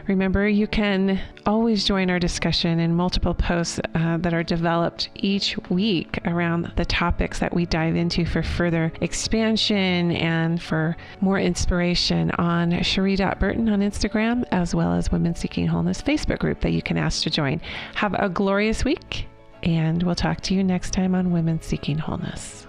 Remember, you can always join our discussion in multiple posts that are developed each week around the topics that we dive into for further expansion and for more inspiration on Cherie.Burton on Instagram, as well as Women Seeking Wholeness Facebook group that you can ask to join. Have a glorious week, and we'll talk to you next time on Women Seeking Wholeness.